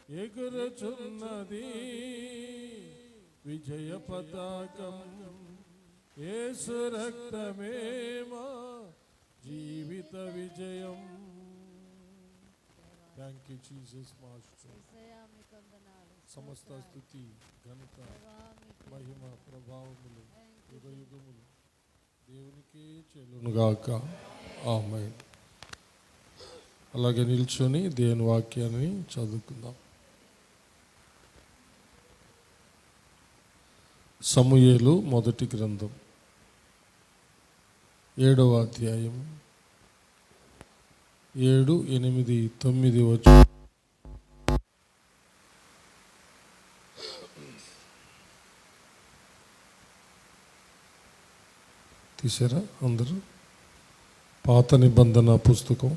ఎగురుచున్నది విజయ పతాకం. యేసు రక్తమే మా జీవిత విజయం. Thank you Jesus master. సమస్త స్తుతి ఘనత మహిమ ప్రభావములు యుగ యుగములు దేవునికే చెల్లునుగాక. ఆమేన్. అలాగే నిల్చొని దేవుని వాక్యాన్ని చదువుకుందాం. సమూయేలు మొదటి గ్రంథం 7వ అధ్యాయం 7, 8, 9 వచ్చు. తీసారా అందరూ? పాత నిబంధన పుస్తకం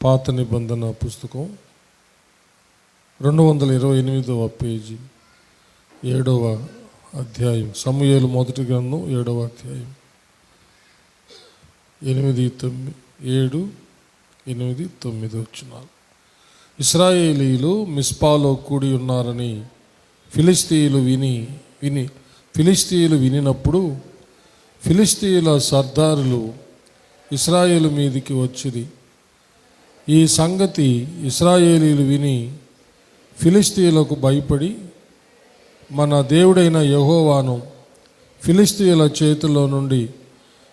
పాత నిబంధన పుస్తకం 228వ పేజీ 7వ అధ్యాయం. సమూయేలు మొదటి గ్రంథం 7వ అధ్యాయం 7, 8, 9 వచనాలు. ఇశ్రాయేలీలు మిస్పాలో కూడి ఉన్నారని ఫిలిష్తీయులు వినినప్పుడు ఫిలిష్తీయుల సర్దారులు ఇశ్రాయేలు మీదికి వచ్చిరి. ఈ సంగతి ఇశ్రాయేలీలు విని ఫిలిష్తీయులకు భయపడి మన దేవుడైన యెహోవాను ఫిలిష్తీయుల చేతిలో నుండి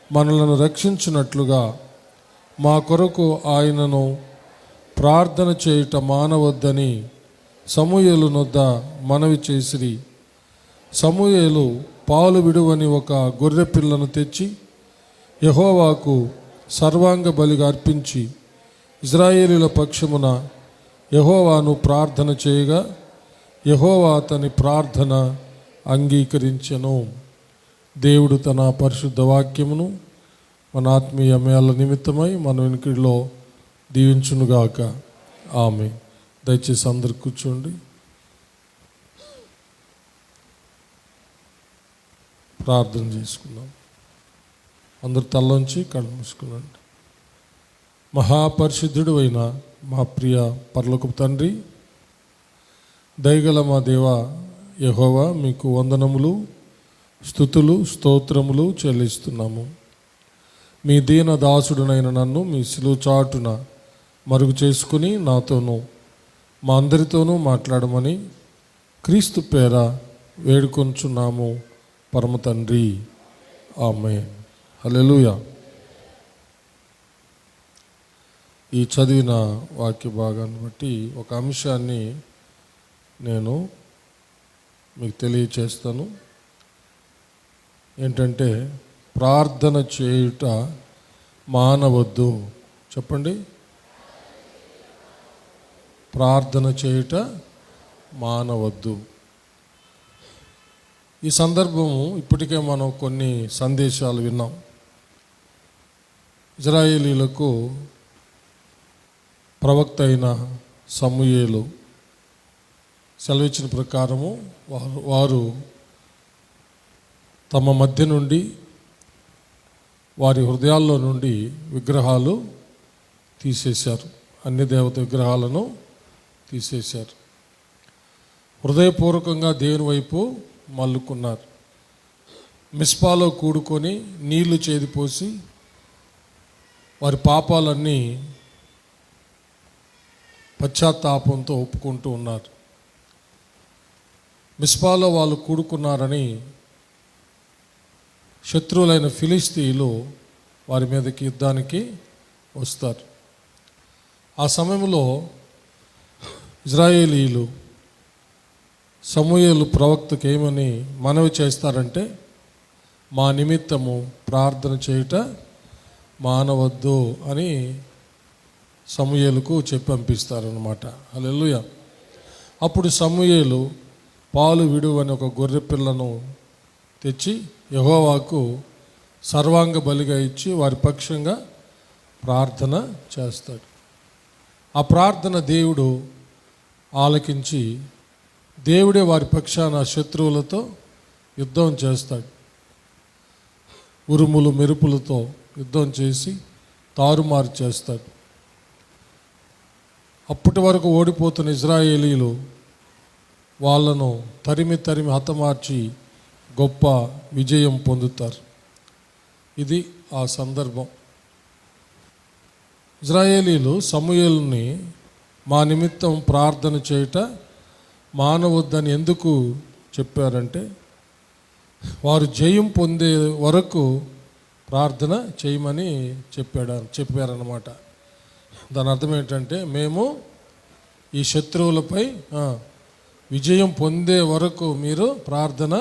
మనలను రక్షించినట్లుగా మా కొరకు ఆయనను ప్రార్థన చేయుట మానవద్దని సమూయేలు నొద్ద మనవి చేసిరి. సమూయేలు పాలు విడువని ఒక గొర్రె పిల్లను తెచ్చి యెహోవాకు సర్వాంగ బలిగా అర్పించి ఇశ్రాయేలీల పక్షమున యెహోవాను ప్రార్థన చేయగా యెహోవా అతని ప్రార్థన అంగీకరించెను. దేవుడు తన పరిశుద్ధ వాక్యమును మన ఆత్మీయ మేళ నిమిత్తమై మన వెనుకడిలో దీవించునుగాక. ఆమేన్. దయచేసి అందరు కూర్చోండి. ప్రార్థన చేసుకుందాం. అందరు తల్లోంచి కళ్ళు మూసుకునండి. మహాపరిశుద్ధుడు అయిన మా ప్రియ పరలోకపు తండ్రి, దయగల మా దేవ యెహోవా, మీకు వందనములు, స్తుతులు, స్తోత్రములు చెల్లిస్తున్నాము. మీ దీన దాసుడునైన నన్ను మీ సిలువ చాటున మరుగు చేసుకుని నాతోనూ మా అందరితోనూ మాట్లాడమని క్రీస్తు పేర వేడుకొంచున్నాము పరమ తండ్రి. ఆమేన్. హల్లెలూయా. ఈ చదివిన వాక్య భాగాన్ని బట్టి ఒక అంశాన్ని నేను మీకు తెలియచేస్తాను. ఏంటంటే, ప్రార్థన చేయుట మానవద్దు. చెప్పండి. ప్రార్థన చేయుట మానవద్దు. ఈ సందర్భము ఇప్పటికే మనం కొన్ని సందేశాలు విన్నాం. ఇశ్రాయేలీలకు ప్రవక్త అయిన సమూయేలు సెలవిచ్చిన ప్రకారము వారు తమ మధ్య నుండి, వారి హృదయాల్లో నుండి విగ్రహాలు తీసేశారు. అన్ని దేవత విగ్రహాలను తీసేశారు. హృదయపూర్వకంగా దేవుని వైపు మల్లుకున్నారు. మిస్పాలో కూడుకొని నీళ్లు చేదిపోసి వారి పాపాలన్నీ పశ్చాత్తాపంతో ఒప్పుకుంటూ ఉన్నారు. మిస్పాలో వాళ్ళు కూడుకున్నారని శత్రువులైన ఫిలిష్తీయులు వారి మీదకి యుద్ధానికి వస్తారు. ఆ సమయంలో ఇశ్రాయేలీయులు సమూయేలు ప్రవక్తకు ఏమని మనవి చేస్తారంటే, మా నిమిత్తము ప్రార్థన చేయుట మానవద్దు అని సమూయేలుకు చెప్పి పంపిస్తారన్నమాట. హల్లెలూయా. అప్పుడు సమూయేలు పాలు విడువని ఒక గొర్రె పిల్లను తెచ్చి యెహోవాకు సర్వాంగ బలిగా ఇచ్చి వారి పక్షంగా ప్రార్థన చేస్తాడు. ఆ ప్రార్థన దేవుడు ఆలకించి దేవుడే వారి పక్షాన శత్రువులతో యుద్ధం చేస్తాడు. ఉరుములు మెరుపులతో యుద్ధం చేసి తారుమారు చేస్తాడు. అప్పటి వరకు ఓడిపోతున్న ఇజ్రాయేలీలు వాళ్ళను తరిమి తరిమి హతమార్చి గొప్ప విజయం పొందుతారు. ఇది ఆ సందర్భం. ఇజ్రాయేలీలు సమూయేలుని మా నిమిత్తం ప్రార్థన చేయుట మానవద్దని ఎందుకు చెప్పారంటే, వారు జయం పొందే వరకు ప్రార్థన చేయమని చెప్పారన్నమాట. దాని అర్థం ఏంటంటే, మేము ఈ శత్రువులపై విజయం పొందే వరకు మీరు ప్రార్థన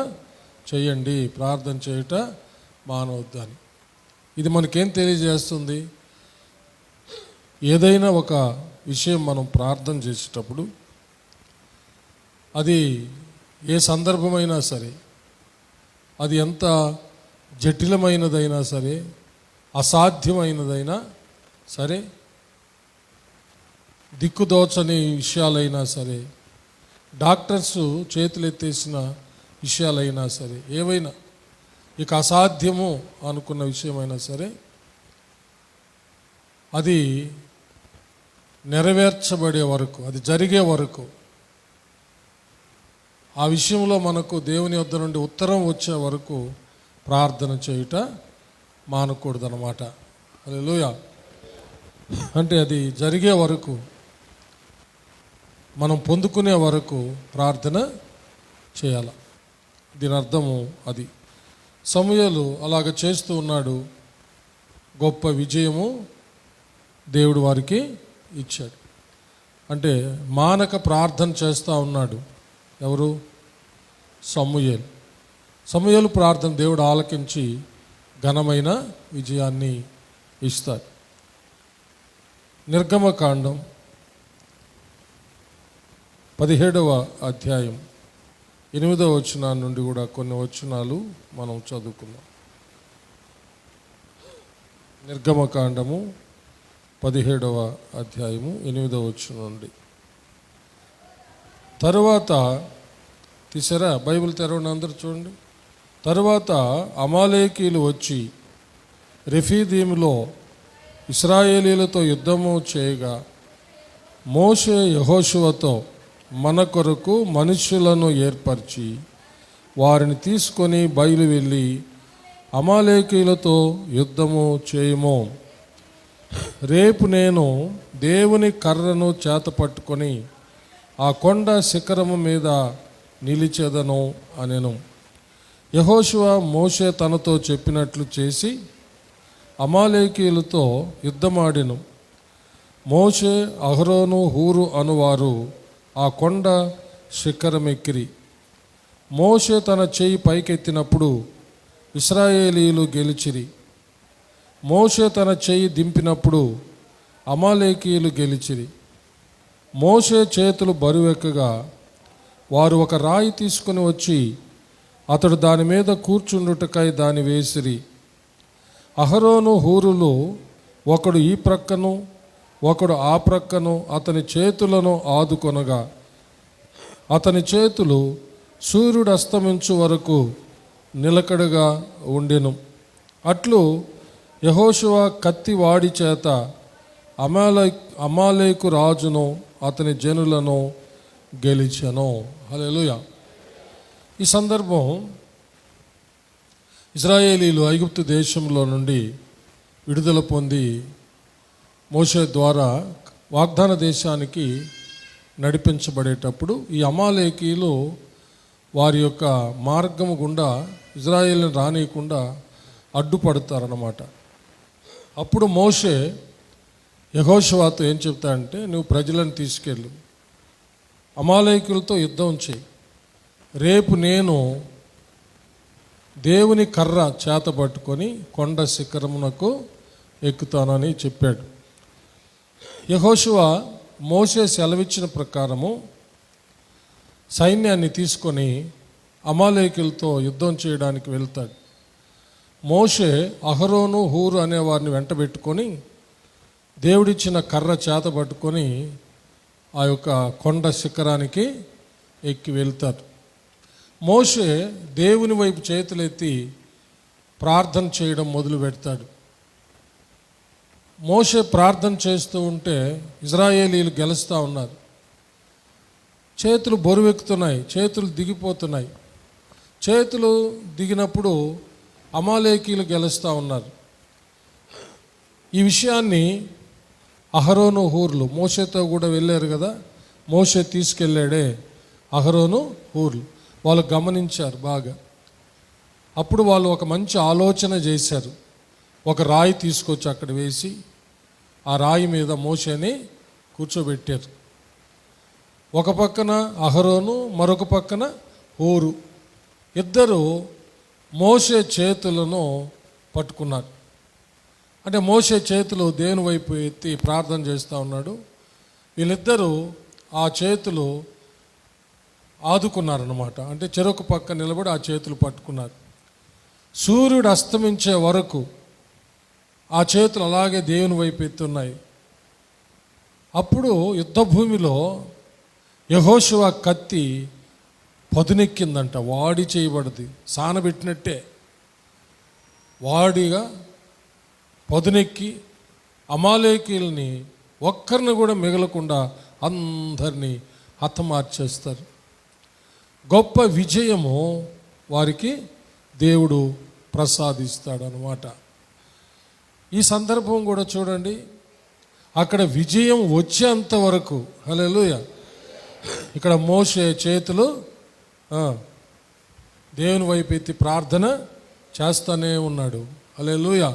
చేయండి, ప్రార్థన చేయుట మానవద్దని. ఇది మనకేం తెలియజేస్తుంది? ఏదైనా ఒక విషయం మనం ప్రార్థన చేసేటప్పుడు అది ఏ సందర్భమైనా సరే, అది ఎంత జటిలమైనదైనా సరే, అసాధ్యమైనదైనా సరే, దిక్కుదోచని విషయాలైనా సరే, డాక్టర్స్ చేతులెత్తేసిన విషయాలైనా సరే, ఏవైనా ఇక అసాధ్యము అనుకున్న విషయమైనా సరే, అది నెరవేర్చబడే వరకు, అది జరిగే వరకు, ఆ విషయంలో మనకు దేవుని వద్ద నుండి ఉత్తరం వచ్చే వరకు ప్రార్థన చేయుట మానకూడదన్నమాట. హల్లెలూయా. అంటే అది జరిగే వరకు, మనం పొందుకునే వరకు ప్రార్థన చేయాలి. దీని అర్థము అది. సమూయేలు అలాగ చేస్తూ ఉన్నాడు. గొప్ప విజయము దేవుడు వారికి ఇచ్చాడు. అంటే మానక ప్రార్థన చేస్తూ ఉన్నాడు. ఎవరు? సమూయేలు ప్రార్థన దేవుడు ఆలకించి ఘనమైన విజయాన్ని ఇస్తాడు. నిర్గమకాండం 17వ అధ్యాయం 8వ వచనం నుండి కూడా కొన్ని వచనాలు మనం చదువుకుందాం. నిర్గమకాండము 17వ అధ్యాయము 8వ వచనం నుండి. తరువాత తీసారా? బైబిల్ తెరవని అందరూ చూడండి. తరువాత అమాలేకీలు వచ్చి రెఫీదీములో ఇశ్రాయేలీలతో యుద్ధము చేయగా, మోషే యెహోషువతో మన కొరకు మనుషులను ఏర్పరిచి వారిని తీసుకొని బయలు వెళ్ళి అమాలేకీలతో యుద్ధము చేయము. రేపు నేను దేవుని కర్రను చేతపట్టుకొని ఆ కొండ శిఖరము మీద నిలిచెదను అనెను. యెహోషువ మోషే తనతో చెప్పినట్లు చేసి అమాలేకీయులతో యుద్ధమాడెను. మోషే, అహరోను, హూరు అనువారు ఆ కొండ శిఖరమెక్కిరి. మోషే తన చేయి పైకెత్తినప్పుడు ఇశ్రాయేలీయులు గెలిచిరి. మోషే తన చేయి దింపినప్పుడు అమాలేకీయులు గెలిచిరి. మోషే చేతులు బరువెక్కగా వారు ఒక రాయి తీసుకుని వచ్చి అతడు దాని మీద కూర్చుండుటకై దాన్ని వేసిరి. అహరోను, హూరులు ఒకడు ఈ ప్రక్కను ఒకడు ఆ ప్రక్కను అతని చేతులను ఆదుకొనగా అతని చేతులు సూర్యుడు అస్తమించు వరకు నిలకడగా ఉండెను. అట్లు యెహోషువ కత్తి వాడి చేత అమాలేకు రాజును అతని జనులను గెలిచెను. హల్లెలూయా. ఈ సందర్భం, ఇశ్రాయేలీలు ఐగుప్తు దేశంలో నుండి విడుదల పొంది మోషే ద్వారా వాగ్దాన దేశానికి నడిపించబడేటప్పుడు ఈ అమాలేకీయులు వారి యొక్క మార్గము గుండా ఇజ్రాయేలుని రానియకుండా అడ్డుపడతారన్నమాట. అప్పుడు మోషే యెహోషువతో ఏం చెప్తాడంటే, నువ్వు ప్రజలను తీసుకెళ్ళు, అమాలేకీయులతో యుద్ధం చేయి, రేపు నేను దేవుని కర్ర చేత పట్టుకొని కొండ శిఖరమునకు ఎక్కుతానని చెప్పాడు. యెహోషువ మోషే సెలవిచ్చిన ప్రకారము సైన్యాన్ని తీసుకొని అమాలేకీయులతో యుద్ధం చేయడానికి వెళ్తాడు. మోషే అహరోను, హూరు అనే వారిని వెంటబెట్టుకొని దేవుడిచ్చిన కర్ర చేత పట్టుకొని ఆ యొక్క కొండ శిఖరానికి ఎక్కి వెళ్తారు. మోషే దేవుని వైపు చేతులెత్తి ప్రార్థన చేయడం మొదలు పెడతాడు. మోషే ప్రార్థన చేస్తూ ఉంటే ఇజ్రాయేలీలు గెలుస్తూ ఉన్నారు. చేతులు బరువెక్కుతున్నాయి, చేతులు దిగిపోతున్నాయి. చేతులు దిగినప్పుడు అమాలేకీలు గెలుస్తూ ఉన్నారు. ఈ విషయాన్ని అహరోను హూర్లు మోషేతో కూడా వెళ్ళారు కదా, మోషే తీసుకెళ్ళాడే అహరోను హూర్లు వాళ్ళు గమనించారు బాగా. అప్పుడు వాళ్ళు ఒక మంచి ఆలోచన చేశారు. ఒక రాయి తీసుకొచ్చి అక్కడ వేసి ఆ రాయి మీద మోషేని కూర్చోబెట్టారు. ఒక పక్కన అహరోను, మరొక పక్కన హూరు. ఇద్దరు మోషే చేతులను పట్టుకున్నారు. అంటే మోషే చేతులు దేవుని వైపు ఎత్తి ప్రార్థన చేస్తూ ఉన్నాడు. వీళ్ళిద్దరూ ఆ చేతులు ఆదుకున్నారన్నమాట. అంటే చెరొక పక్క నిలబడి ఆ చేతులు పట్టుకున్నారు. సూర్యుడు అస్తమించే వరకు ఆ చేతులు అలాగే దేవుని వైపు ఎత్తున్నాయి. అప్పుడు యుద్ధ భూమిలో యెహోషువ కత్తి పదునెక్కిందంట. వాడి చేయబడింది, సానబెట్టినట్టే వాడిగా పదునెక్కి అమాలేకీల్ని ఒక్కరిని కూడా మిగలకుండా అందరినీ హతమార్చేస్తారు. గొప్ప విజయము వారికి దేవుడు ప్రసాదిస్తాడనమాట. ఈ సందర్భం కూడా చూడండి, అక్కడ విజయం వచ్చేంత వరకు హల్లెలూయా. ఇక్కడ మోషే చేతులు దేవుని వైపు ఎత్తి ప్రార్థన చేస్తూనే ఉన్నాడు. హల్లెలూయా.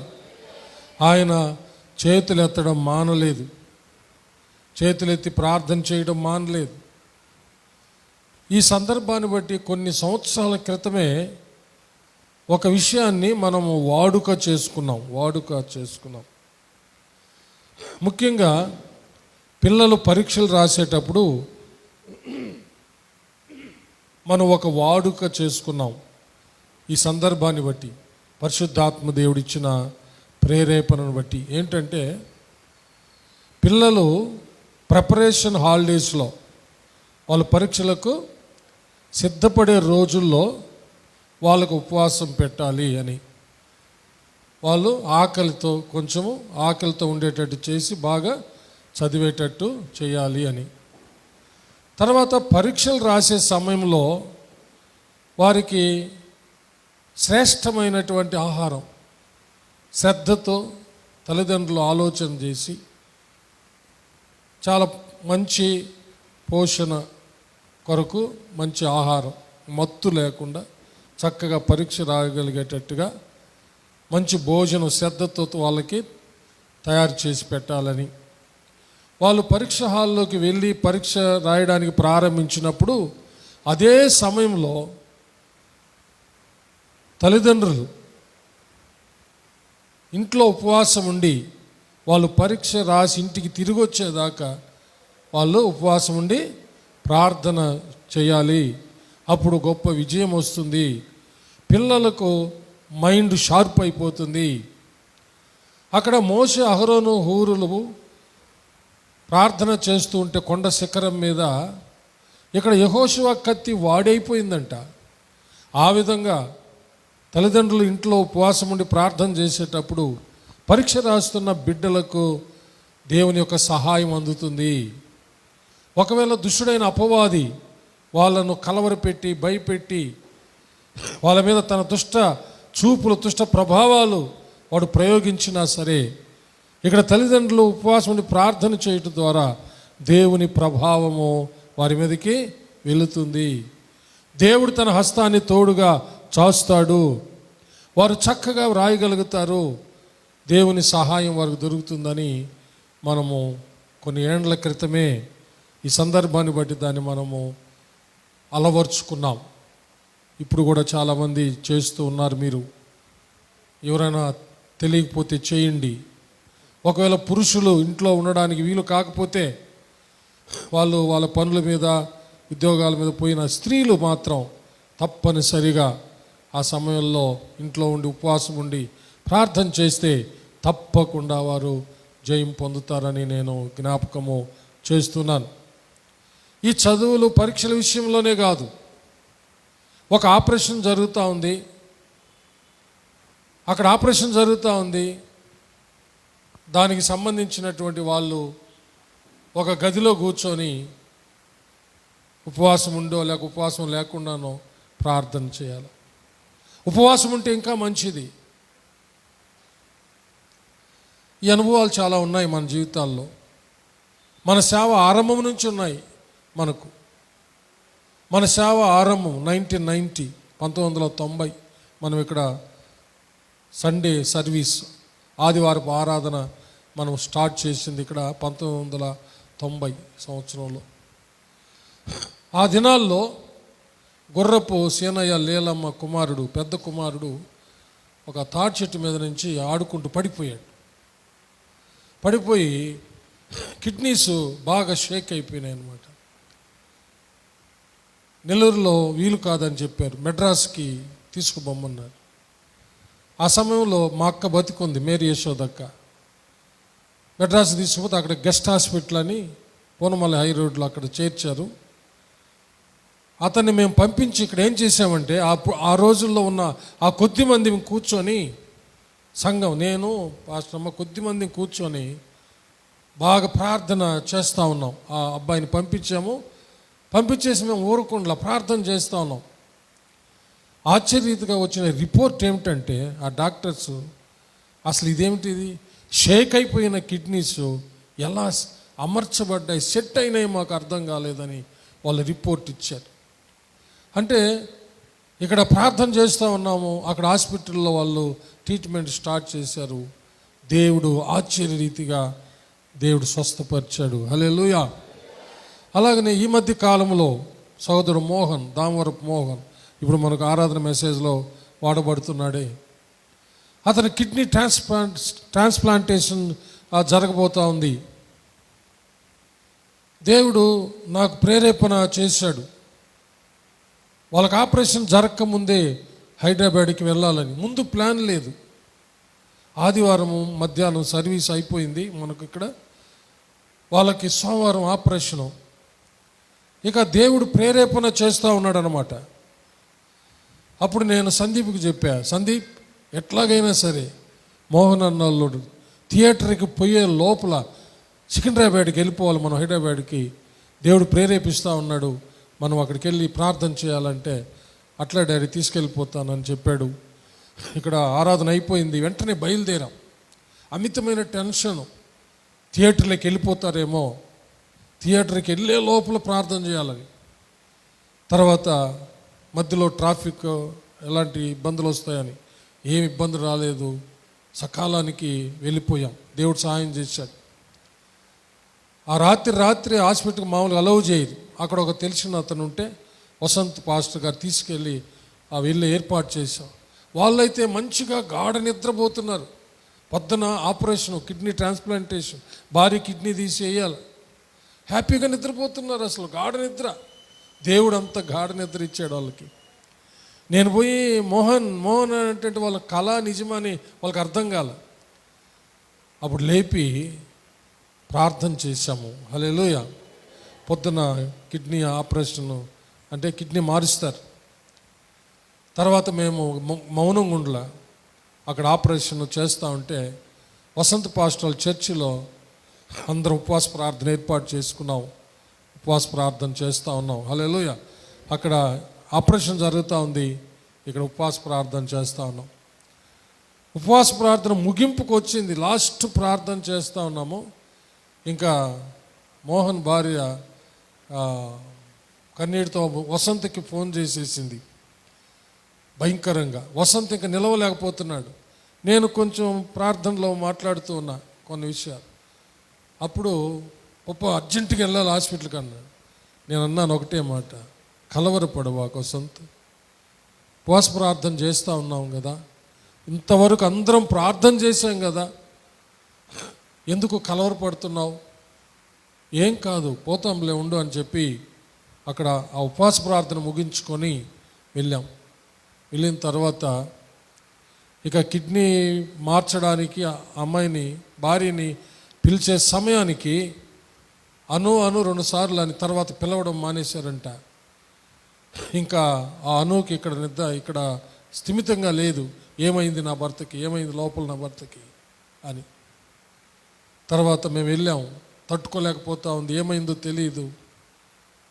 ఆయన చేతులు ఎత్తడం మానలేదు, చేతులెత్తి ప్రార్థన చేయడం మానలేదు. ఈ సందర్భాన్ని బట్టి కొన్ని సంవత్సరాల క్రితమే ఒక విషయాన్ని మనము వాడుక చేసుకున్నాం. ముఖ్యంగా పిల్లలు పరీక్షలు రాసేటప్పుడు మనం ఒక వాడుక చేసుకున్నాం. ఈ సందర్భాన్ని బట్టి పరిశుద్ధాత్మ దేవుడిచ్చిన ప్రేరేపణను బట్టి ఏంటంటే, పిల్లలు ప్రిపరేషన్ హాలిడేస్లో వాళ్ళ పరీక్షలకు సిద్ధపడే రోజుల్లో వాళ్ళకు ఉపవాసం పెట్టాలి అని, వాళ్ళు ఆకలితో ఉండేటట్టు చేసి బాగా చదివేటట్టు చేయాలి అని. తర్వాత పరీక్షలు రాసే సమయంలో వారికి శ్రేష్టమైనటువంటి ఆహారం శ్రద్ధతో తల్లిదండ్రులు ఆలోచన చేసి చాలా మంచి పోషణ కొరకు మంచి ఆహారం, మత్తు లేకుండా చక్కగా పరీక్ష రాయగలిగేటట్టుగా మంచి భోజనం శ్రద్ధతో వాళ్ళకి తయారు చేసి పెట్టాలని, వాళ్ళు పరీక్ష హాల్లోకి వెళ్ళి పరీక్ష రాయడానికి ప్రారంభించినప్పుడు అదే సమయంలో తల్లిదండ్రులు ఇంట్లో ఉపవాసం ఉండి వాళ్ళు పరీక్ష రాసి ఇంటికి తిరిగి వచ్చేదాకా వాళ్ళు ఉపవాసం ఉండి ప్రార్థన చేయాలి. అప్పుడు గొప్ప విజయం వస్తుంది, పిల్లలకు మైండ్ షార్ప్ అయిపోతుంది. అక్కడ మోషే అహరోను హూరులు ప్రార్థన చేస్తూ ఉంటే కొండ శిఖరం మీద ఇక్కడ యెహోషువ కత్తి వాడైపోయిందంట. ఆ విధంగా తల్లిదండ్రులు ఇంట్లో ఉపవాసం ఉండి ప్రార్థన చేసేటప్పుడు పరీక్ష రాస్తున్న బిడ్డలకు దేవుని యొక్క సహాయం అందుతుంది. ఒకవేళ దుష్టుడైన అపవాది వాళ్ళను కలవరపెట్టి భయపెట్టి వాళ్ళ మీద తన దుష్ట చూపులు దుష్ట ప్రభావాలు వాడు ప్రయోగించినా సరే, ఇక్కడ తల్లిదండ్రులు ఉపవాసం ఉండి ప్రార్థన చేయటం ద్వారా దేవుని ప్రభావము వారి మీదకి వెళుతుంది. దేవుడు తన హస్తాన్ని తోడుగా చాస్తాడు, వారు చక్కగా వ్రాయగలుగుతారు, దేవుని సహాయం వారికి దొరుకుతుందని మనము కొన్ని ఏండ్ల క్రితమే ఈ సందర్భాన్ని బట్టి దాన్ని మనము అలవర్చుకున్నాం. ఇప్పుడు కూడా చాలామంది చేస్తూ ఉన్నారు. మీరు ఎవరైనా తెలియకపోతే చేయండి. ఒకవేళ పురుషులు ఇంట్లో ఉండడానికి వీలు కాకపోతే వాళ్ళు వాళ్ళ పనుల మీద ఉద్యోగాల మీద పోయిన స్త్రీలు మాత్రం తప్పనిసరిగా ఆ సమయంలో ఇంట్లో ఉండి ఉపవాసం ఉండి ప్రార్థన చేస్తే తప్పకుండా వారు జయం పొందుతారని నేను జ్ఞాపకము చేస్తున్నాను. ఈ చదువులు పరీక్షల విషయంలోనే కాదు, ఒక ఆపరేషన్ జరుగుతూ ఉంది, అక్కడ ఆపరేషన్ జరుగుతూ ఉంది. దానికి సంబంధించినటువంటి వాళ్ళు ఒక గదిలో కూర్చొని ఉపవాసం ఉండో లేక ఉపవాసం లేకుండానో ప్రార్థన చేయాలి. ఉపవాసం ఉంటే ఇంకా మంచిది. ఈ అనుభవాలు చాలా ఉన్నాయి మన జీవితాల్లో. మన సేవ ఆరంభం నుంచి ఉన్నాయి. మన సేవ ఆరంభం 1990 మనం ఇక్కడ సండే సర్వీస్, ఆదివారపు ఆరాధన మనం స్టార్ట్ చేసింది ఇక్కడ 1990 సంవత్సరంలో. ఆ దినాల్లో గుర్రపు సీనయ్య లీలమ్మ కుమారుడు, పెద్ద కుమారుడు ఒక తాటి చెట్టు మీద నుంచి ఆడుకుంటూ పడిపోయి కిడ్నీస్ బాగా షేక్ అయిపోయినాయి అన్నమాట. నెల్లూరులో వీలు కాదని చెప్పారు, మెడ్రాస్కి తీసుకుపోమన్నారు. ఆ సమయంలో మా అక్క బతికుంది, మేరీ యశోదక్క. మెడ్రాస్ తీసుకుపోతే అక్కడ గెస్ట్ హాస్పిటల్ అని పూనమల్లి హై రోడ్లో అక్కడ చేర్చారు. అతన్ని మేము పంపించి ఇక్కడ ఏం చేసామంటే ఆ రోజుల్లో ఉన్న ఆ కొద్ది మంది కూర్చొని, సంఘం, నేను పాస్టమ్మ కొద్ది మంది కూర్చొని బాగా ప్రార్థన చేస్తూ ఉన్నాం. ఆ అబ్బాయిని పంపించేసి మేము ఊరకుండా ప్రార్థన చేస్తూ ఉన్నాం. ఆశ్చర్యరీతిగా వచ్చిన రిపోర్ట్ ఏమిటంటే, ఆ డాక్టర్స్ అసలు ఇదేమిటిది, షేక్ అయిపోయిన కిడ్నీస్ ఎలా అమర్చబడ్డాయి, సెట్ అయినాయి, మాకు అర్థం కాలేదని వాళ్ళు రిపోర్ట్ ఇచ్చారు. అంటే ఇక్కడ ప్రార్థన చేస్తూ ఉన్నాము, అక్కడ హాస్పిటల్లో వాళ్ళు ట్రీట్మెంట్ స్టార్ట్ చేశారు. దేవుడు ఆశ్చర్యరీతిగా దేవుడు స్వస్థపరిచాడు. హల్లెలూయా. అలాగనే ఈ మధ్య కాలంలో సోదరుడు మోహన్, దామవరపు మోహన్, ఇప్పుడు మనకు ఆరాధన మెసేజ్లో వాడబడుతున్నాడే, అతని కిడ్నీ ట్రాన్స్ప్లాంటేషన్ జరగబోతూ ఉంది. దేవుడు నాకు ప్రేరేపణ చేశాడు. వాళ్ళకి ఆపరేషన్ జరగకముందే హైదరాబాద్కి వెళ్ళాలని. ముందు ప్లాన్ లేదు. ఆదివారం మధ్యాహ్నం సర్వీస్ అయిపోయింది మనకు ఇక్కడ, వాళ్ళకి సోమవారం ఆపరేషను. ఇక దేవుడు ప్రేరేపణ చేస్తూ ఉన్నాడు అన్నమాట. అప్పుడు నేను సందీప్కి చెప్పా, సందీప్ ఎట్లాగైనా సరే మోహన్ అన్నల్లుడు థియేటర్కి పోయే లోపల సికింద్రాబాద్కి వెళ్ళిపోవాలి, మనం హైదరాబాద్కి దేవుడు ప్రేరేపిస్తూ ఉన్నాడు, మనం అక్కడికి వెళ్ళి ప్రార్థన చేయాలంటే, అట్లా డాడీ తీసుకెళ్ళిపోతానని చెప్పాడు. ఇక్కడ ఆరాధన అయిపోయింది, వెంటనే బయలుదేరాం. అమితమైన టెన్షను, థియేటర్లోకి వెళ్ళిపోతారేమో, థియేటర్కి వెళ్ళే లోపల ప్రార్థన చేయాలని. తర్వాత మధ్యలో ట్రాఫిక్ ఎలాంటి ఇబ్బందులు వస్తాయని, ఏమి ఇబ్బంది రాలేదు, సకాలానికి వెళ్ళిపోయాం. దేవుడు సహాయం చేశాడు. ఆ రాత్రి హాస్పిటల్కి మామూలుగా అలౌ చేయరు. అక్కడ ఒక తెలిసిన అతను ఉంటే వసంత్ పాస్టర్ గారు తీసుకెళ్ళి వెళ్ళి ఏర్పాటు చేశాం. వాళ్ళైతే మంచిగా గాఢ నిద్రపోతున్నారు. పొద్దున ఆపరేషన్, కిడ్నీ ట్రాన్స్ప్లాంటేషన్, భారీ కిడ్నీ తీసేయాలి, హ్యాపీగా నిద్రపోతున్నారు. అసలు గాఢ నిద్ర, దేవుడు అంత గాఢ నిద్ర ఇచ్చాడు వాళ్ళకి. నేను పోయి మోహన్ అంటే వాళ్ళ కళ నిజమని వాళ్ళకి అర్థం కాల. అప్పుడు లేపి ప్రార్థన చేశాము. హల్లెలూయా. పొద్దున కిడ్నీ ఆపరేషన్ అంటే కిడ్నీ మారుస్తారు. తర్వాత మేము మౌనంగా ఉండలా, అక్కడ ఆపరేషన్ చేస్తూ ఉంటే వసంత పాస్టల్ చర్చిలో అందరం ఉపవాస ప్రార్థన ఏర్పాటు చేసుకున్నాం. ఉపవాస ప్రార్థన చేస్తూ ఉన్నాం. హల్లెలూయా. అక్కడ ఆపరేషన్ జరుగుతూ ఉంది, ఇక్కడ ఉపవాస ప్రార్థన చేస్తూ ఉన్నాం. ఉపవాస ప్రార్థన ముగింపుకు వచ్చింది, లాస్ట్ ప్రార్థన చేస్తూ ఉన్నాము. ఇంకా మోహన్ భార్య కన్నీటితో వసంతకి ఫోన్ చేసేసింది భయంకరంగా. వసంత్ ఇంకా నిలవలేకపోతున్నాడు. నేను కొంచెం ప్రార్థనలో మాట్లాడుతూ ఉన్నా కొన్ని విషయాలు. అప్పుడు అర్జెంటుగా వెళ్ళాలి హాస్పిటల్కి అన్నాడు. నేను అన్నాను ఒకటే మాట, కలవరపడవాకు వసంత్, ఉపవాస ప్రార్థన చేస్తూ ఉన్నాం కదా, ఇంతవరకు అందరం ప్రార్థన చేశాం కదా, ఎందుకు కలవరపడుతున్నావు, ఏం కాదు పోతాంలే ఉండు అని చెప్పి అక్కడ ఆ ఉపవాస ప్రార్థన ముగించుకొని వెళ్ళాం. వెళ్ళిన తర్వాత ఇక కిడ్నీ మార్చడానికి అమ్మాయిని, భార్యని పిలిచే సమయానికి అను 2 సార్లు అని తర్వాత పిలవడం మానేశారంట. ఇంకా ఆ అనుకి ఇక్కడ స్థిమితంగా లేదు. ఏమైంది నా భర్తకి, ఏమైంది లోపల నా భర్తకి అని. తర్వాత మేము వెళ్ళాం, తట్టుకోలేకపోతా ఉంది, ఏమైందో తెలియదు,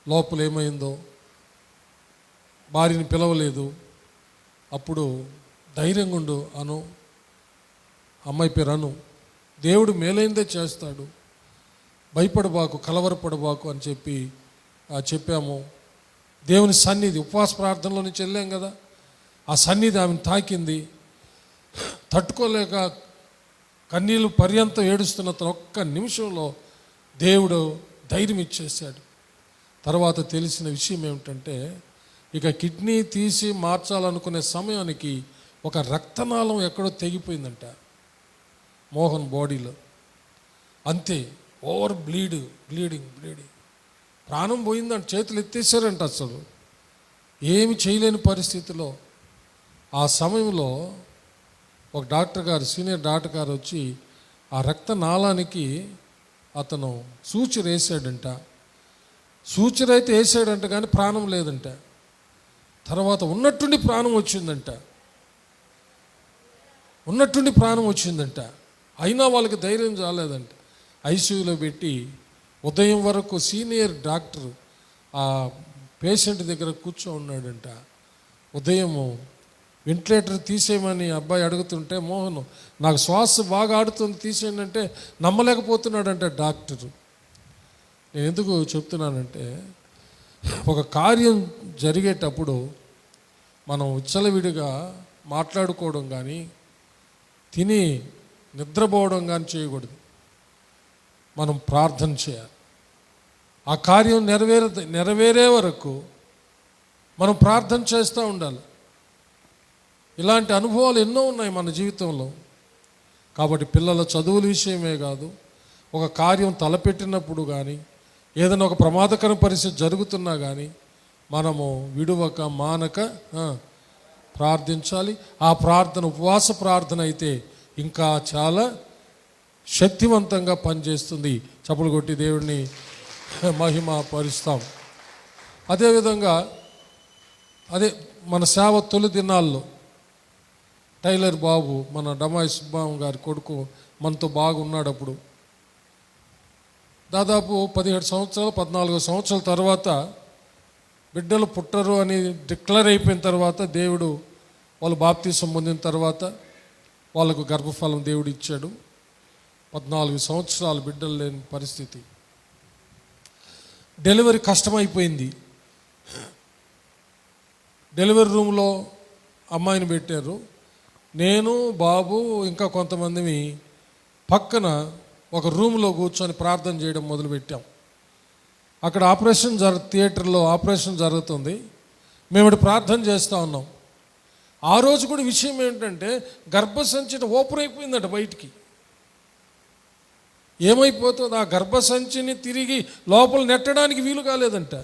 లోపల ఏమైందో, భార్యని పిలవలేదు. అప్పుడు ధైర్యంగా ఉండు అను, అమ్మాయి పేరు అను, దేవుడు మేలైందే చేస్తాడు, భయపడబాకు, కలవరపడబాకు అని చెప్పి చెప్పాము. దేవుని సన్నిధి, ఉపవాస ప్రార్థనలో నుంచి వెళ్ళాం కదా, ఆ సన్నిధి ఆమెను తాకింది. తట్టుకోలేక కన్నీళ్ళు పర్యంతం ఏడుస్తున్న ఒక్క నిమిషంలో దేవుడు ధైర్యం ఇచ్చేశాడు. తర్వాత తెలిసిన విషయం ఏమిటంటే, ఇక కిడ్నీ తీసి మార్చాలనుకునే సమయానికి ఒక రక్తనాళం ఎక్కడో తెగిపోయిందంట మోహన్ బాడీలో. అంతే, ఓవర్ బ్లీడింగ్. ప్రాణం పోయిందంట, చేతులు ఎత్తేసారంట. అసలు ఏమి చేయలేని పరిస్థితిలో ఆ సమయంలో ఒక డాక్టర్ గారు, సీనియర్ డాక్టర్ గారు వచ్చి ఆ రక్తనాళానికి అతను సూచర్ వేసాడంట. సూచర్ అయితే వేసాడంట కానీ ప్రాణం లేదంట. తర్వాత ఉన్నట్టుండి ప్రాణం వచ్చిందంట. అయినా వాళ్ళకి ధైర్యం చాలేదంట. ఐసీయూలో పెట్టి ఉదయం వరకు సీనియర్ డాక్టర్ ఆ పేషెంట్ దగ్గర కూర్చో ఉన్నాడంట. ఉదయము వెంటిలేటర్ తీసేయమని అబ్బాయి అడుగుతుంటే, మోహన్ నాకు శ్వాస బాగా ఆడుతుంది తీసేయండి అంటే నమ్మలేకపోతున్నాడంట డాక్టరు. నేను ఎందుకు చెప్తున్నానంటే, ఒక కార్యం జరిగేటప్పుడు మనం విచ్చలవిడిగా మాట్లాడుకోవడం కానీ, తిని నిద్రపోవడం కానీ చేయకూడదు. మనం ప్రార్థన చేయాలి. ఆ కార్యం నెరవేరే వరకు మనం ప్రార్థన చేస్తూ ఉండాలి. ఇలాంటి అనుభవాలు ఎన్నో ఉన్నాయి మన జీవితంలో. కాబట్టి పిల్లల చదువుల విషయమే కాదు, ఒక కార్యం తలపెట్టినప్పుడు కానీ, ఏదైనా ఒక ప్రమాదకర పరిస్థితి జరుగుతున్నా కానీ మనము విడువక మానక ప్రార్థించాలి. ఆ ప్రార్థన ఉపవాస ప్రార్థన అయితే ఇంకా చాలా శక్తివంతంగా పనిచేస్తుంది. చప్పలు కొట్టి దేవుడిని మహిమ పరుస్తాం. అదేవిధంగా మన సేవ తొలి దినాల్లో టైలర్ బాబు, మన డమాయి సుబ్బాం గారి కొడుకు మనతో బాగున్నాడు. అప్పుడు దాదాపు 17 సంవత్సరాలు 14 సంవత్సరాల తర్వాత బిడ్డలు పుట్టరు అని డిక్లేర్ అయిపోయిన తర్వాత, దేవుడు వాళ్ళు బాప్తీసం పొందిన తర్వాత వాళ్ళకు గర్భఫలం దేవుడు ఇచ్చాడు. 14 సంవత్సరాలు బిడ్డలు లేని పరిస్థితి. డెలివరీ కష్టమైపోయింది. డెలివరీ రూమ్లో అమ్మాయిని పెట్టారు. నేను, బాబు, ఇంకా కొంతమంది పక్కన ఒక రూమ్లో కూర్చొని ప్రార్థన చేయడం మొదలుపెట్టాం. అక్కడ థియేటర్లో ఆపరేషన్ జరుగుతుంది. మేము ప్రార్థన చేస్తూ ఉన్నాం. ఆ రోజు కూడా విషయం ఏంటంటే, గర్భసంచి ఓపెన్ అయిపోయిందట బయటికి. ఏమైపోతుంది, ఆ గర్భసంచిని తిరిగి లోపల నెట్టడానికి వీలు కాలేదంట.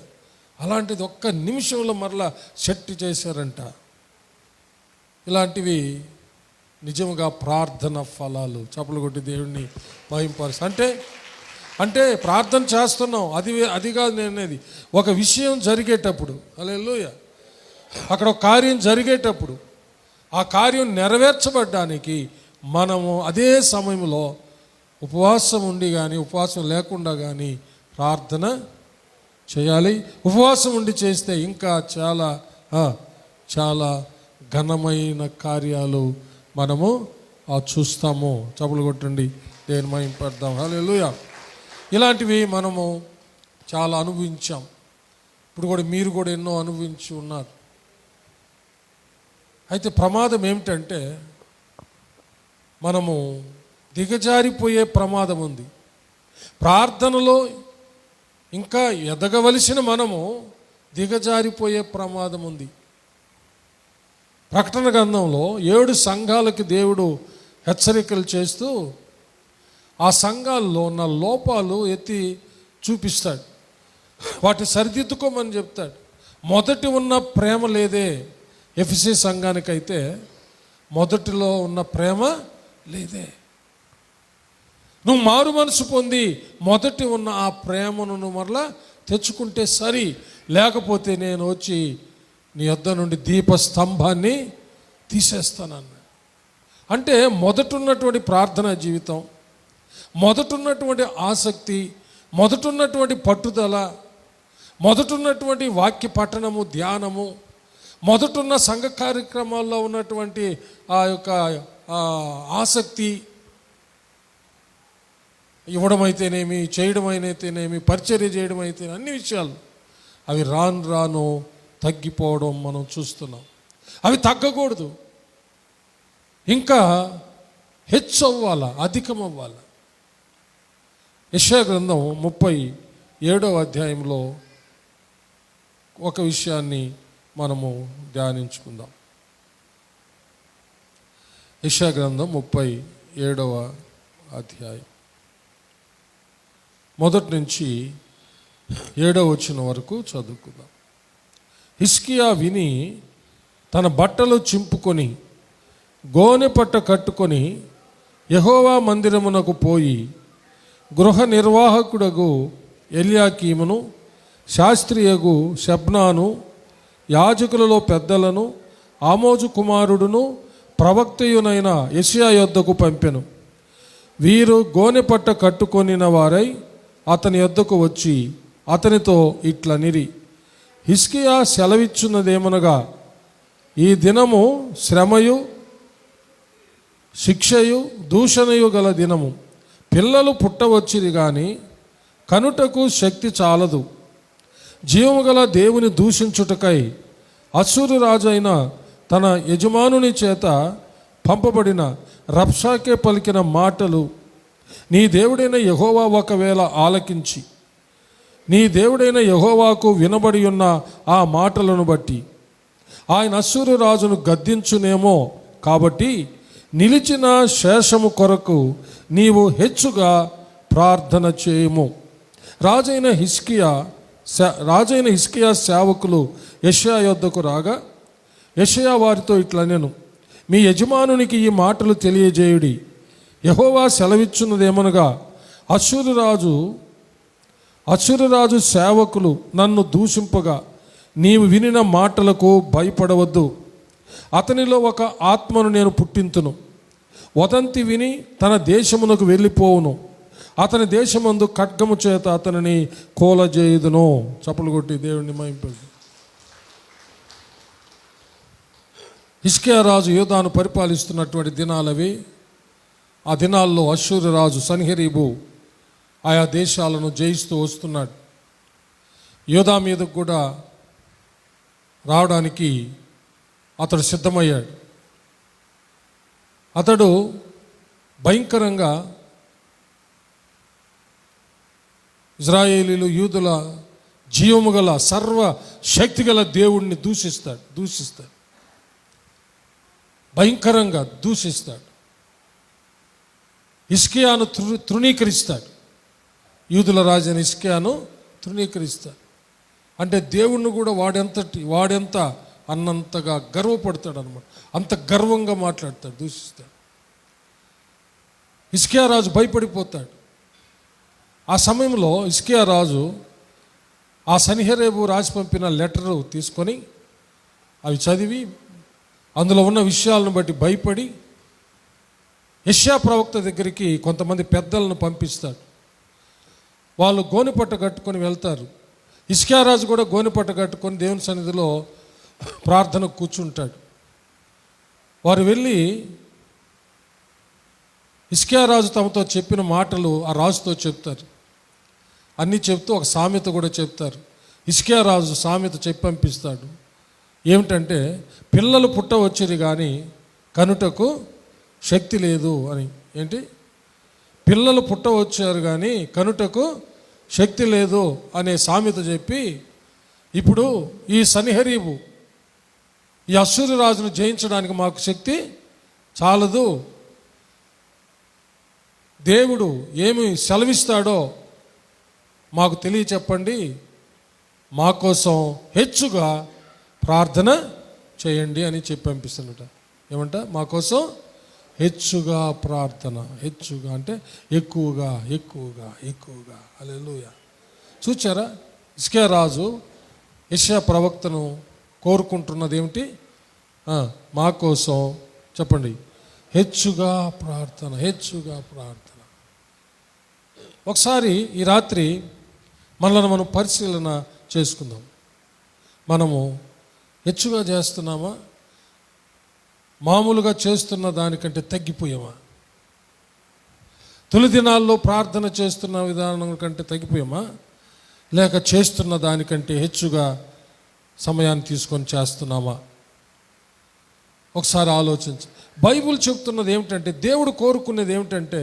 అలాంటిది ఒక్క నిమిషంలో మరలా సెట్ చేశారంట. ఇలాంటివి నిజంగా ప్రార్థన ఫలాలు. చప్పలు కొట్టి దేవుడిని మహింపరుస్తా. అంటే ప్రార్థన చేస్తున్నాం, అది కాదు నేను అనేది. ఒక విషయం జరిగేటప్పుడు, హల్లెలూయా, అక్కడ ఒక కార్యం జరిగేటప్పుడు ఆ కార్యం నెరవేర్చబడ్డానికి మనము అదే సమయంలో ఉపవాసం ఉండి కానీ ఉపవాసం లేకుండా కానీ ప్రార్థన చేయాలి. ఉపవాసం ఉండి చేస్తే ఇంకా చాలా చాలా ఘనమైన కార్యాలు మనము చూస్తాము. చప్పలు కొట్టండి, దేవుని మహింపడదాం. హల్లెలూయా. ఇలాంటివి మనము చాలా అనుభవించాం. ఇప్పుడు కూడా మీరు కూడా ఎన్నో అనుభవించి ఉన్నారు. అయితే ప్రమాదం ఏమిటంటే, మనము దిగజారిపోయే ప్రమాదం ఉంది. ప్రార్థనలో ఇంకా ఎదగవలసిన మనము దిగజారిపోయే ప్రమాదం ఉంది. ప్రకటన గ్రంథంలో 7 సంఘాలకి దేవుడు హెచ్చరికలు చేస్తూ ఆ సంఘాల్లో ఉన్న లోపాలు ఎత్తి చూపిస్తాడు. వాటి సరిదిద్దుకోమని చెప్తాడు. మొదటి ఉన్న ప్రేమ లేదే. ఎఫెసీ సంఘానికైతే మొదటిలో ఉన్న ప్రేమ లేదే. నువ్వు మారు మనసు పొంది మొదటి ఉన్న ఆ ప్రేమను నువ్వు మరలా తెచ్చుకుంటే సరి, లేకపోతే నేను వచ్చి నీ యొద్ద నుండి దీపస్తంభాన్ని తీసేస్తానన్న. అంటే మొదటున్నటువంటి ప్రార్థనా జీవితం, మొదటున్నటువంటి ఆసక్తి, మొదటున్నటువంటి పట్టుదల, మొదటున్నటువంటి వాక్య పఠనము, ధ్యానము, మొదటున్న సంఘ కార్యక్రమాల్లో ఉన్నటువంటి ఆ యొక్క ఆసక్తి, ఇవ్వడం అయితేనేమి, చేయడం అయితేనేమి, పరిచర్య చేయడం అయితే అన్ని విషయాలు అవి రాను రాను తగ్గిపోవడం మనం చూస్తున్నాం. అవి తగ్గకూడదు, ఇంకా హెచ్చు అవ్వాలా, అధికం అవ్వాలా. యెషయా గ్రంథం 37వ అధ్యాయంలో ఒక విషయాన్ని మనము ధ్యానించుకుందాం. యెషయా గ్రంథం 37వ అధ్యాయం మొదటి నుంచి 7వ వచనం వరకు చదువుకుందాం. హిజ్కియా విని తన బట్టలు చింపుకొని గోనె పట్ట కట్టుకొని యెహోవా మందిరమునకు పోయి గృహ నిర్వాహకుడగు ఎల్యాకీమును, శాస్త్రియగు షెబ్నాను, యాజకులలో పెద్దలను, ఆమోజు కుమారుడును ప్రవక్తయునైన యెషయా యొద్దకు పంపెను. వీరు గోనె పట్ట కట్టుకొనిన వారై అతని యొద్దకు వచ్చి అతనితో ఇట్లనిరి, హిజ్కియా సెలవిచ్చున్నదేమనగా, ఈ దినము శ్రమయు శిక్షయు దూషణయు గల దినము. పిల్లలు పుట్టవచ్చిరి గాని కనుటకు శక్తి చాలదు. జీవము గల దేవుని దూషించుటకై అశ్షూరు రాజు అయిన తన యజమానుని చేత పంపబడిన రబ్షాకే పలికిన మాటలు నీ దేవుడైన యెహోవా ఒకవేళ ఆలకించి నీ దేవుడైన యెహోవాకు వినబడి ఉన్న ఆ మాటలను బట్టి ఆయన అశ్షూరు రాజును గద్దించునేమో. కాబట్టి నిలిచిన శేషము కొరకు నీవు హెచ్చుగా ప్రార్థన చేయము. రాజైన హిజ్కియా సేవకులు యెషయా యొద్దకు రాగా యెషయా వారితో ఇట్లనెను, మీ యజమానునికి ఈ మాటలు తెలియజేయుడి. యెహోవా సెలవిచ్చున్నదేమనగా, అశ్షూరు రాజు సేవకులు నన్ను దూషింపగా నీవు వినిన మాటలకు భయపడవద్దు. అతనిలో ఒక ఆత్మను నేను పుట్టింతును. వదంతి విని తన దేశమునకు వెళ్ళిపోవును. అతని దేశమందు ఖడ్గము చేత అతనిని కోలజేయుదును. చప్పలు కొట్టి దేవుడిని మహింపడు. హిజ్కియా రాజు యూదాను పరిపాలిస్తున్నటువంటి దినాలవి. ఆ దినాల్లో అశ్షూరు రాజు సన్హెరీబు ఆయా దేశాలను జయిస్తూ వస్తున్నాడు. యూదా మీదకు కూడా రావడానికి అతడు సిద్ధమయ్యాడు. అతడు భయంకరంగా ఇజ్రాయేలీలు యూదుల జీవము గల సర్వ శక్తి గల దేవుణ్ణి దూషిస్తాడు, భయంకరంగా దూషిస్తాడు. హిజ్కియాను తృణీకరిస్తాడు. యూదుల రాజైన హిజ్కియాను తృణీకరిస్తాడు. అంటే దేవుణ్ణి కూడా వాడెంత అన్నంతగా గర్వపడతాడు అనమాట. అంత గర్వంగా మాట్లాడతాడు, దూషిస్తాడు. హిజ్కియా రాజు భయపడిపోతాడు. ఆ సమయంలో హిజ్కియా రాజు ఆ సన్హెరీబు రాసి పంపిన లెటరు తీసుకొని అవి చదివి అందులో ఉన్న విషయాలను బట్టి భయపడి యెషయా ప్రవక్త దగ్గరికి కొంతమంది పెద్దలను పంపిస్తాడు. వాళ్ళు గోనెపట్ట కట్టుకొని వెళ్తారు. హిజ్కియా రాజు కూడా గోనెపట్ట కట్టుకొని దేవుని సన్నిధిలో ప్రార్థనకు కూర్చుంటాడు. వారు వెళ్ళి హిజ్కియా రాజు తమతో చెప్పిన మాటలు ఆ రాజుతో చెప్తారు. అన్నీ చెప్తూ ఒక సామెత కూడా చెప్తారు. హిజ్కియా రాజు సామెత చెప్పి పంపిస్తాడు. ఏమిటంటే, పిల్లలు పుట్టవచ్చిరి కానీ కనుటకు శక్తి లేదు అని. ఏంటి? పిల్లలు పుట్టవచ్చారు కానీ కనుటకు శక్తి లేదు అనే సామెత చెప్పి, ఇప్పుడు ఈ సన్హెరీబు ఈ అశ్షూరు రాజును జయించడానికి మాకు శక్తి చాలదు, దేవుడు ఏమి సెలవిస్తాడో మాకు తెలియచెప్పండి, మా కోసం హెచ్చుగా ప్రార్థన చేయండి అని చెప్పి పంపిస్తున్నట. ఏమంట? మా కోసం హెచ్చుగా ప్రార్థన. హెచ్చుగా అంటే ఎక్కువగా ఎక్కువగా ఎక్కువగా. హల్లెలూయా. చూచారా? హిజ్కియా రాజు యెషయా ప్రవక్తను కోరుకుంటున్నది ఏమిటి? మా కోసం చెప్పండి, హెచ్చుగా ప్రార్థన, హెచ్చుగా ప్రార్థన. ఒకసారి ఈ రాత్రి మనల్ని మనం పరిశీలన చేసుకుందాం. మనము హెచ్చుగా చేస్తున్నామా, మామూలుగా చేస్తున్న దానికంటే తగ్గిపోయామా? తొలి దినాల్లో ప్రార్థన చేస్తున్న విధానం కంటే తగ్గిపోయామా, లేక చేస్తున్న దానికంటే హెచ్చుగా సమయాన్ని తీసుకొని చేస్తున్నామా? ఒకసారి ఆలోచించి. బైబిల్ చెప్తున్నది ఏమిటంటే, దేవుడు కోరుకునేది ఏమిటంటే,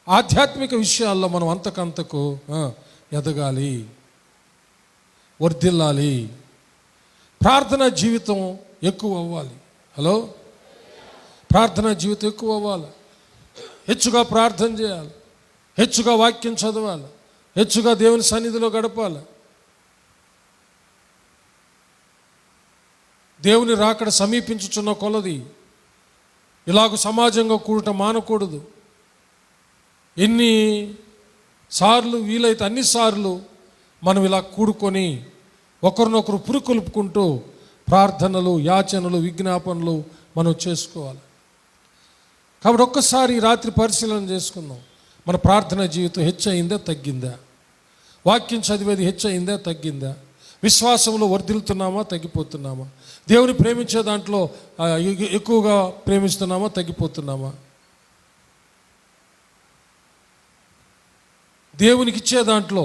ఆధ్యాత్మిక విషయాల్లో మనం అంతకంతకు ఎదగాలి, వర్ధిల్లాలి, ప్రార్థనా జీవితం ఎక్కువ అవ్వాలి. హలో, ప్రార్థనా జీవితం ఎక్కువ అవ్వాలి, హెచ్చుగా ప్రార్థన చేయాలి, హెచ్చుగా వాక్యం చదవాలి, హెచ్చుగా దేవుని సన్నిధిలో గడపాలి. దేవుని రాకడ సమీపించుచున్న కొలది ఇలాగ సమాజంగా కూడటం మానకూడదు. ఎన్ని సార్లు వీలైతే అన్నిసార్లు మనం ఇలా కూడుకొని ఒకరినొకరు పురుకొల్పుకుంటూ ప్రార్థనలు, యాచనలు, విజ్ఞాపనలు మనం చేసుకోవాలి. కాబట్టి ఒక్కసారి ఈ రాత్రి పరిశీలన చేసుకుందాం. మన ప్రార్థన జీవితం హెచ్చయిందా, తగ్గిందా? వాక్యం చదివేది హెచ్చయిందా, తగ్గిందా? విశ్వాసంలో వర్ధిల్లుతున్నామా, తగ్గిపోతున్నామా? దేవుని ప్రేమించే దాంట్లో ఎక్కువగా ప్రేమిస్తున్నామా, తగ్గిపోతున్నామా? దేవునికి ఇచ్చే దాంట్లో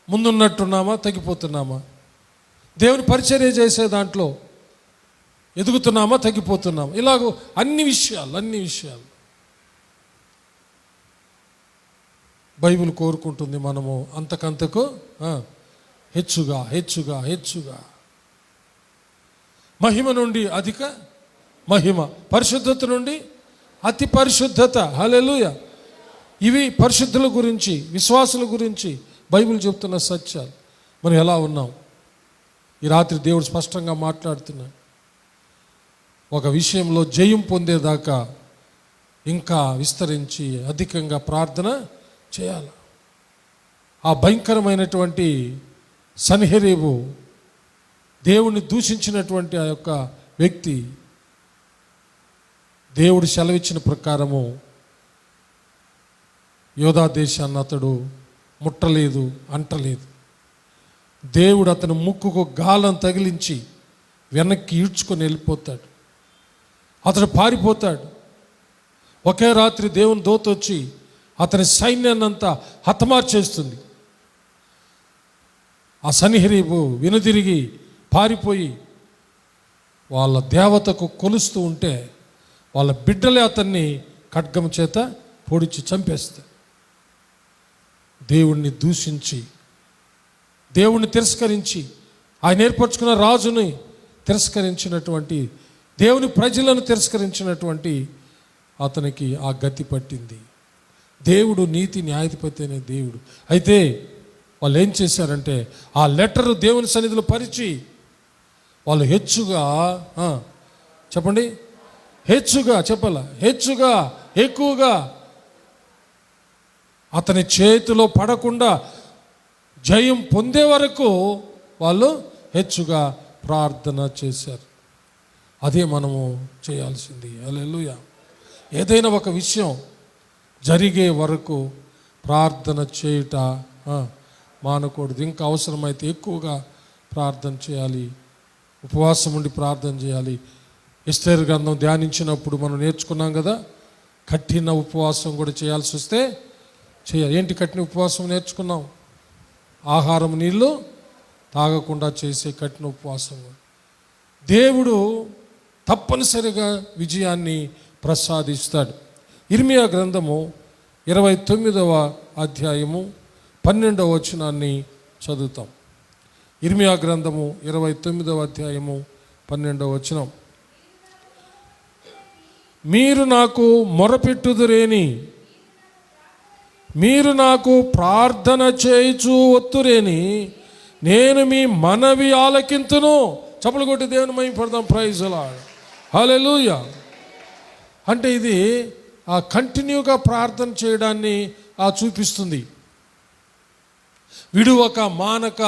ముందున్నట్టున్నామా, తగ్గిపోతున్నామా? దేవుని పరిచర్య చేసే దాంట్లో ఎదుగుతున్నామా, తగ్గిపోతున్నామా? ఇలాగ అన్ని విషయాలు బైబిల్ కోరుకుంటుంది. మనము అంతకంతకు హెచ్చుగా హెచ్చుగా హెచ్చుగా, మహిమ నుండి అధిక మహిమ, పరిశుద్ధత నుండి అతి పరిశుద్ధత. హల్లెలూయా. ఇవి పరిశుద్ధుల గురించి, విశ్వాసుల గురించి బైబిల్ చెప్తున్న సత్యాలు. మనం ఎలా ఉన్నాం? ఈ రాత్రి దేవుడు స్పష్టంగా మాట్లాడుతున్నాడు. ఒక విషయంలో జయం పొందేదాకా ఇంకా విస్తరించి అధికంగా ప్రార్థన చేయాలి. ఆ భయంకరమైనటువంటి సన్హెరీబు, దేవుణ్ణి దూషించినటువంటి ఆ యొక్క వ్యక్తి, దేవుడు సెలవిచ్చిన ప్రకారము యోధా దేశాన్ని అతడు ముట్టలేదు, అంటలేదు. దేవుడు అతని ముక్కుకు గాలం తగిలించి వెనక్కి ఈడ్చుకొని వెళ్ళిపోతాడు. అతడు పారిపోతాడు. ఒకే రాత్రి దేవుని దూత వచ్చి అతని సైన్యాన్నంతా హతమార్చేస్తుంది. ఆ సన్హెరీబు వెనుదిరిగి పారిపోయి వాళ్ళ దేవతకు కొలుస్తూ ఉంటే వాళ్ళ బిడ్డలే అతన్ని ఖడ్గం చేత పొడిచి చంపేస్తారు. దేవుణ్ణి దూషించి, దేవుణ్ణి తిరస్కరించి, ఆయన ఏర్పరచుకున్న రాజుని తిరస్కరించినటువంటి, దేవుని ప్రజలను తిరస్కరించినటువంటి అతనికి ఆ గతి పట్టింది. దేవుడు నీతి న్యాయాధిపతి అనే దేవుడు. అయితే వాళ్ళు ఏం చేశారంటే, ఆ లెటరు దేవుని సన్నిధిలో పరిచి వాళ్ళు హెచ్చుగా, చెప్పండి, హెచ్చుగా చెప్పాల, హెచ్చుగా, ఎక్కువగా అతని చేతిలో పడకుండా జయం పొందే వరకు వాళ్ళు హెచ్చుగా ప్రార్థన చేశారు. అదే మనము చేయాల్సింది. హల్లెలూయా. ఏదైనా ఒక విషయం జరిగే వరకు ప్రార్థన చేయుట మానకూడదు. ఇంకా అవసరమైతే ఎక్కువగా ప్రార్థన చేయాలి, ఉపవాసం ఉండి ప్రార్థన చేయాలి. ఎస్తేరు గ్రంథం ధ్యానించినప్పుడు మనం నేర్చుకున్నాం కదా, కఠిన ఉపవాసం కూడా చేయాల్సి వస్తే చేయాలి. ఏంటి కఠిన ఉపవాసం నేర్చుకున్నాం? ఆహారం, నీళ్ళు తాగకుండా చేసే కఠిన ఉపవాసం. దేవుడు తప్పనిసరిగా విజయాన్ని ప్రసాదిస్తాడు. ఇర్మియా గ్రంథము 29వ అధ్యాయము 12వ వచనాన్ని చదువుతాం. ఇర్మియా గ్రంథము 29వ అధ్యాయము 12వ వచనం. మీరు నాకు మొరపెట్టుదురేని, మీరు నాకు ప్రార్థన చేయుచు ఒత్తురేని, నేను మీ మనవి ఆలకింతును. చప్పలు కొట్టి దేవుని మహిమపడదాం. Praise the lord. హల్లెలూయా. అంటే ఇది ఆ కంటిన్యూగా ప్రార్థన చేయడాన్ని చూపిస్తుంది. విడువక మానక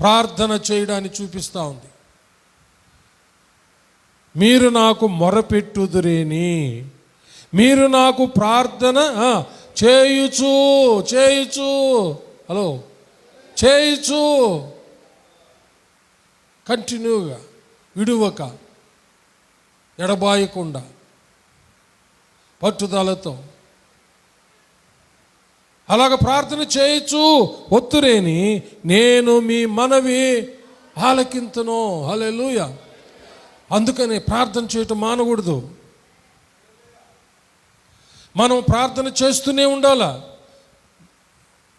ప్రార్థన చేయడాన్ని చూపిస్తూ ఉంది. మీరు నాకు మొరపెట్టుదురేని, మీరు నాకు ప్రార్థన చేయుచు హలో చేయుచు, కంటిన్యూగా విడువక ఎడబాయకుండా పట్టుదలతో అలాగ ప్రార్థన చేయొచ్చు ఒత్తురేని, నేను మీ మనవి ఆలకింతును. హల్లెలూయా. అందుకని ప్రార్థన చేయటం మానకూడదు. మనం ప్రార్థన చేస్తూనే ఉండాలా.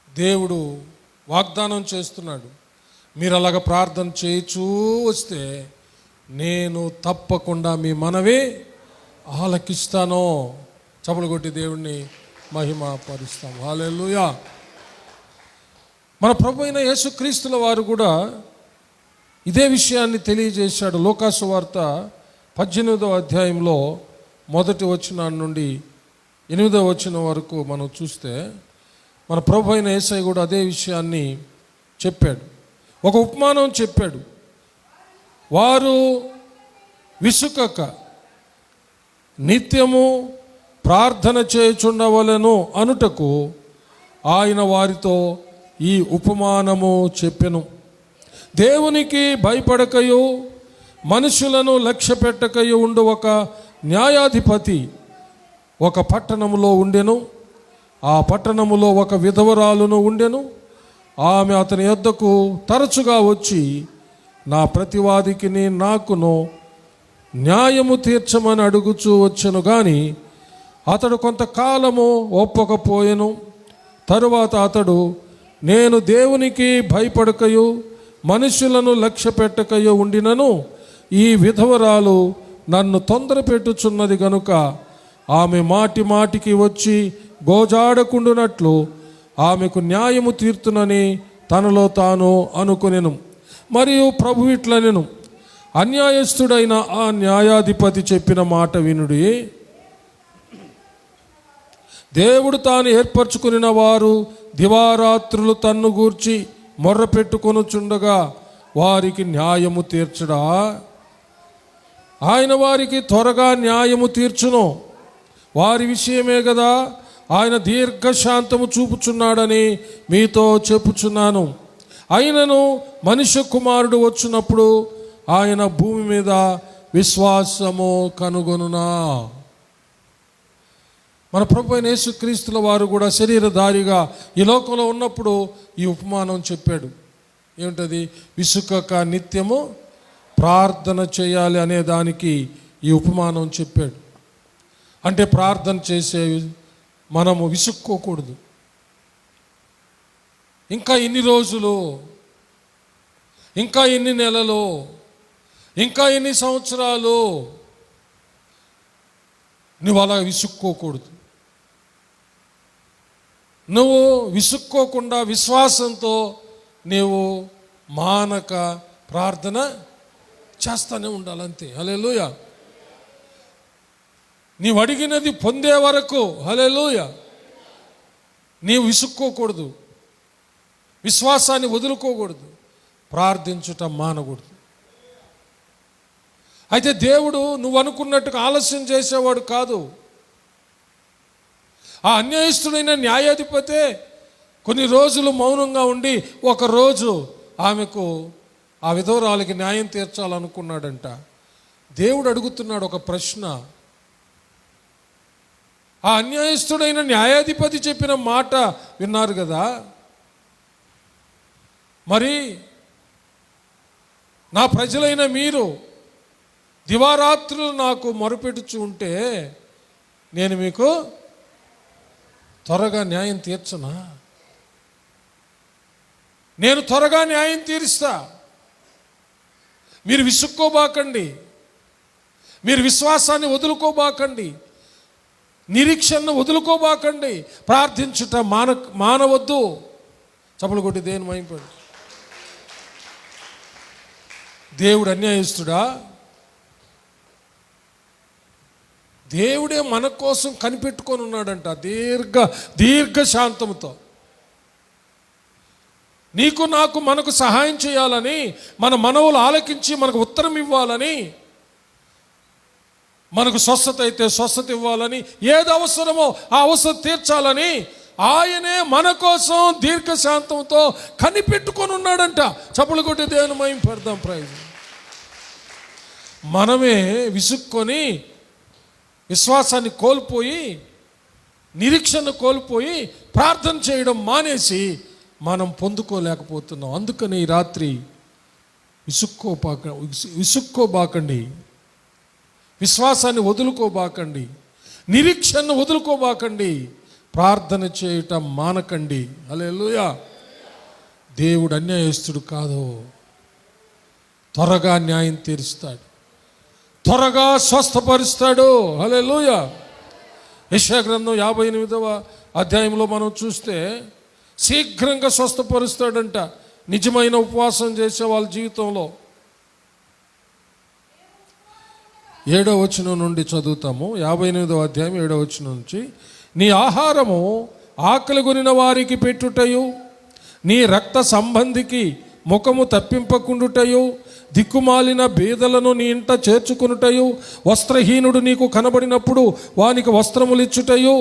దేవుడు వాగ్దానం చేస్తున్నాడు, మీరు అలాగ ప్రార్థన చేయొచ్చు వస్తే నేను తప్పకుండా మీ మనవి ఆలకిస్తాను. చపలు కొట్టి దేవుణ్ణి మహిమ పరుస్తాం. హల్లెలూయా. మన ప్రభు అయిన యేసుక్రీస్తుల వారు కూడా ఇదే విషయాన్ని తెలియజేశాడు. లూకాసు వార్త 18వ అధ్యాయంలో 1వ వచనం నుండి 8వ వచనం వరకు మనం చూస్తే మన ప్రభు అయిన యేసయ్య కూడా అదే విషయాన్ని చెప్పాడు. ఒక ఉపమానం చెప్పాడు. వారు విసుకక నిత్యము ప్రార్థన చేయుచుండవలెను అనుటకు ఆయన వారితో ఈ ఉపమానము చెప్పెను. దేవునికి భయపడకయు మనుషులను లక్ష్య పెట్టకయు ఉండు ఒక న్యాయాధిపతి ఒక పట్టణములో ఉండెను. ఆ పట్టణములో ఒక విధవరాలును ఉండెను. ఆమె అతని యొద్దకు తరచుగా వచ్చి, నా ప్రతివాదికి నాకును న్యాయము తీర్చమని అడుగుచూ వచ్చెను. కానీ అతడు కొంతకాలము ఒప్పకపోయెను. తరువాత అతడు, నేను దేవునికి భయపడకయు మనుషులను లక్ష్య పెట్టకయు ఉండినను ఈ విధవరాలు నన్ను తొందర పెట్టుచున్నది గనుక ఆమె మాటి మాటికి వచ్చి గోజాడకుండునట్లు ఆమెకు న్యాయము తీర్తునని తనలో తాను అనుకొనెను. మరియు ప్రభు ఇట్లనెను, అన్యాయస్తుడైన ఆ న్యాయాధిపతి చెప్పిన మాట వినుడి. దేవుడు తాను ఏర్పరచుకుని వారు దివారాత్రులు తన్ను గూర్చి మొర్ర పెట్టుకొనుచుండగా వారికి న్యాయము తీర్చడా? ఆయన వారికి త్వరగా న్యాయము తీర్చును. వారి విషయమే కదా ఆయన దీర్ఘశాంతము చూపుచున్నాడని మీతో చెప్పుచున్నాను. అయినను మనుష్య కుమారుడు వచ్చినప్పుడు ఆయన భూమి మీద విశ్వాసము కనుగొనునా? మన ప్రభు అయిన యేసుక్రీస్తుల వారు కూడా శరీరధారిగా ఈ లోకంలో ఉన్నప్పుడు ఈ ఉపమానం చెప్పాడు. ఏమిటది? విసుకక నిత్యము ప్రార్థన చేయాలి అనే దానికి ఈ ఉపమానం చెప్పాడు. అంటే ప్రార్థన చేసే మనము విసుక్కోకూడదు. ఇంకా ఎన్ని రోజులు, ఇంకా ఎన్ని నెలలు, ఇంకా ఎన్ని సంవత్సరాలు నువ్వు అలా విసుక్కోకూడదు. నువ్వు విసుక్కోకుండా విశ్వాసంతో నీవు మానక ప్రార్థన చేస్తూనే ఉండాలంతే. హల్లెలూయా. నీవు అడిగినది పొందే వరకు, హల్లెలూయా, నీవు విసుక్కోకూడదు, విశ్వాసాన్ని వదులుకోకూడదు, ప్రార్థించుట మానకూడదు. అయితే దేవుడు నువ్వు అనుకున్నట్టుగా ఆలస్యం చేసేవాడు కాదు. ఆ అన్యాయస్తుడైన న్యాయాధిపతే కొన్ని రోజులు మౌనంగా ఉండి ఒకరోజు ఆమెకు, ఆ విధవరాలకి న్యాయం తీర్చాలనుకున్నాడంట. దేవుడు అడుగుతున్నాడు ఒక ప్రశ్న. ఆ అన్యాయస్తుడైన న్యాయాధిపతి చెప్పిన మాట విన్నారు కదా, మరి నా ప్రజలైన మీరు దివారాత్రులు నాకు మొరపెట్టుచు ఉంటే నేను మీకు త్వరగా న్యాయం తీర్చనా? నేను త్వరగా న్యాయం తీరుస్తా. మీరు విసుక్కోబాకండి, మీరు విశ్వాసాన్ని వదులుకోబాకండి, నిరీక్షణను వదులుకోబాకండి, ప్రార్థించుట మానవద్దు. చపలు కొట్టి దేని మైంపడు. దేవుడు అన్యాయస్తుడా? దేవుడే మన కోసం కనిపెట్టుకొని ఉన్నాడంట దీర్ఘ శాంతముతో. నీకు నాకు మనకు సహాయం చేయాలని, మన మనవులు ఆలకించి మనకు ఉత్తరం ఇవ్వాలని మనకు స్వస్థత అయితే స్వస్థత ఇవ్వాలని, ఏది అవసరమో ఆ అవసరం తీర్చాలని ఆయనే మన కోసం దీర్ఘశాంతంతో కనిపెట్టుకొని ఉన్నాడంట. చప్పులు కొట్టి దేవుని మహిమ పడదాం. ప్రైజ్. మనమే విసుక్కొని విశ్వాసాన్ని కోల్పోయి, నిరీక్షణ కోల్పోయి, ప్రార్థన చేయడం మనం పొందుకోలేకపోతున్నాం. అందుకని ఈ రాత్రి విసుక్కోబాకండి, విశ్వాసాన్ని వదులుకోబాకండి, నిరీక్షణను వదులుకోబాకండి, ప్రార్థన చేయటం మానకండి. హల్లెలూయా. దేవుడు అన్యాయస్తుడు కాదు. త్వరగా న్యాయం తీరుస్తాడు, త్వరగా స్వస్థపరుస్తాడు. హల్లెలూయా. యెషయా గ్రంథం 58వ అధ్యాయంలో మనం చూస్తే శీఘ్రంగా స్వస్థపరుస్తాడంట నిజమైన ఉపవాసం చేసే వాళ్ళ జీవితంలో. 7వ వచనం నుండి చదువుతాము. 58వ అధ్యాయం 7వ వచనం నుంచి. నీ ఆహారము ఆకలి కొనిన వారికి పెట్టుటయు, నీ రక్త సంబంధికి ముఖము తప్పింపకుండుటయు, దిక్కుమాలిన బీదలను నీ ఇంట చేర్చుకునుటయు, వస్త్రహీనుడు నీకు కనబడినప్పుడు వానికి వస్త్రములిచ్చుటయు,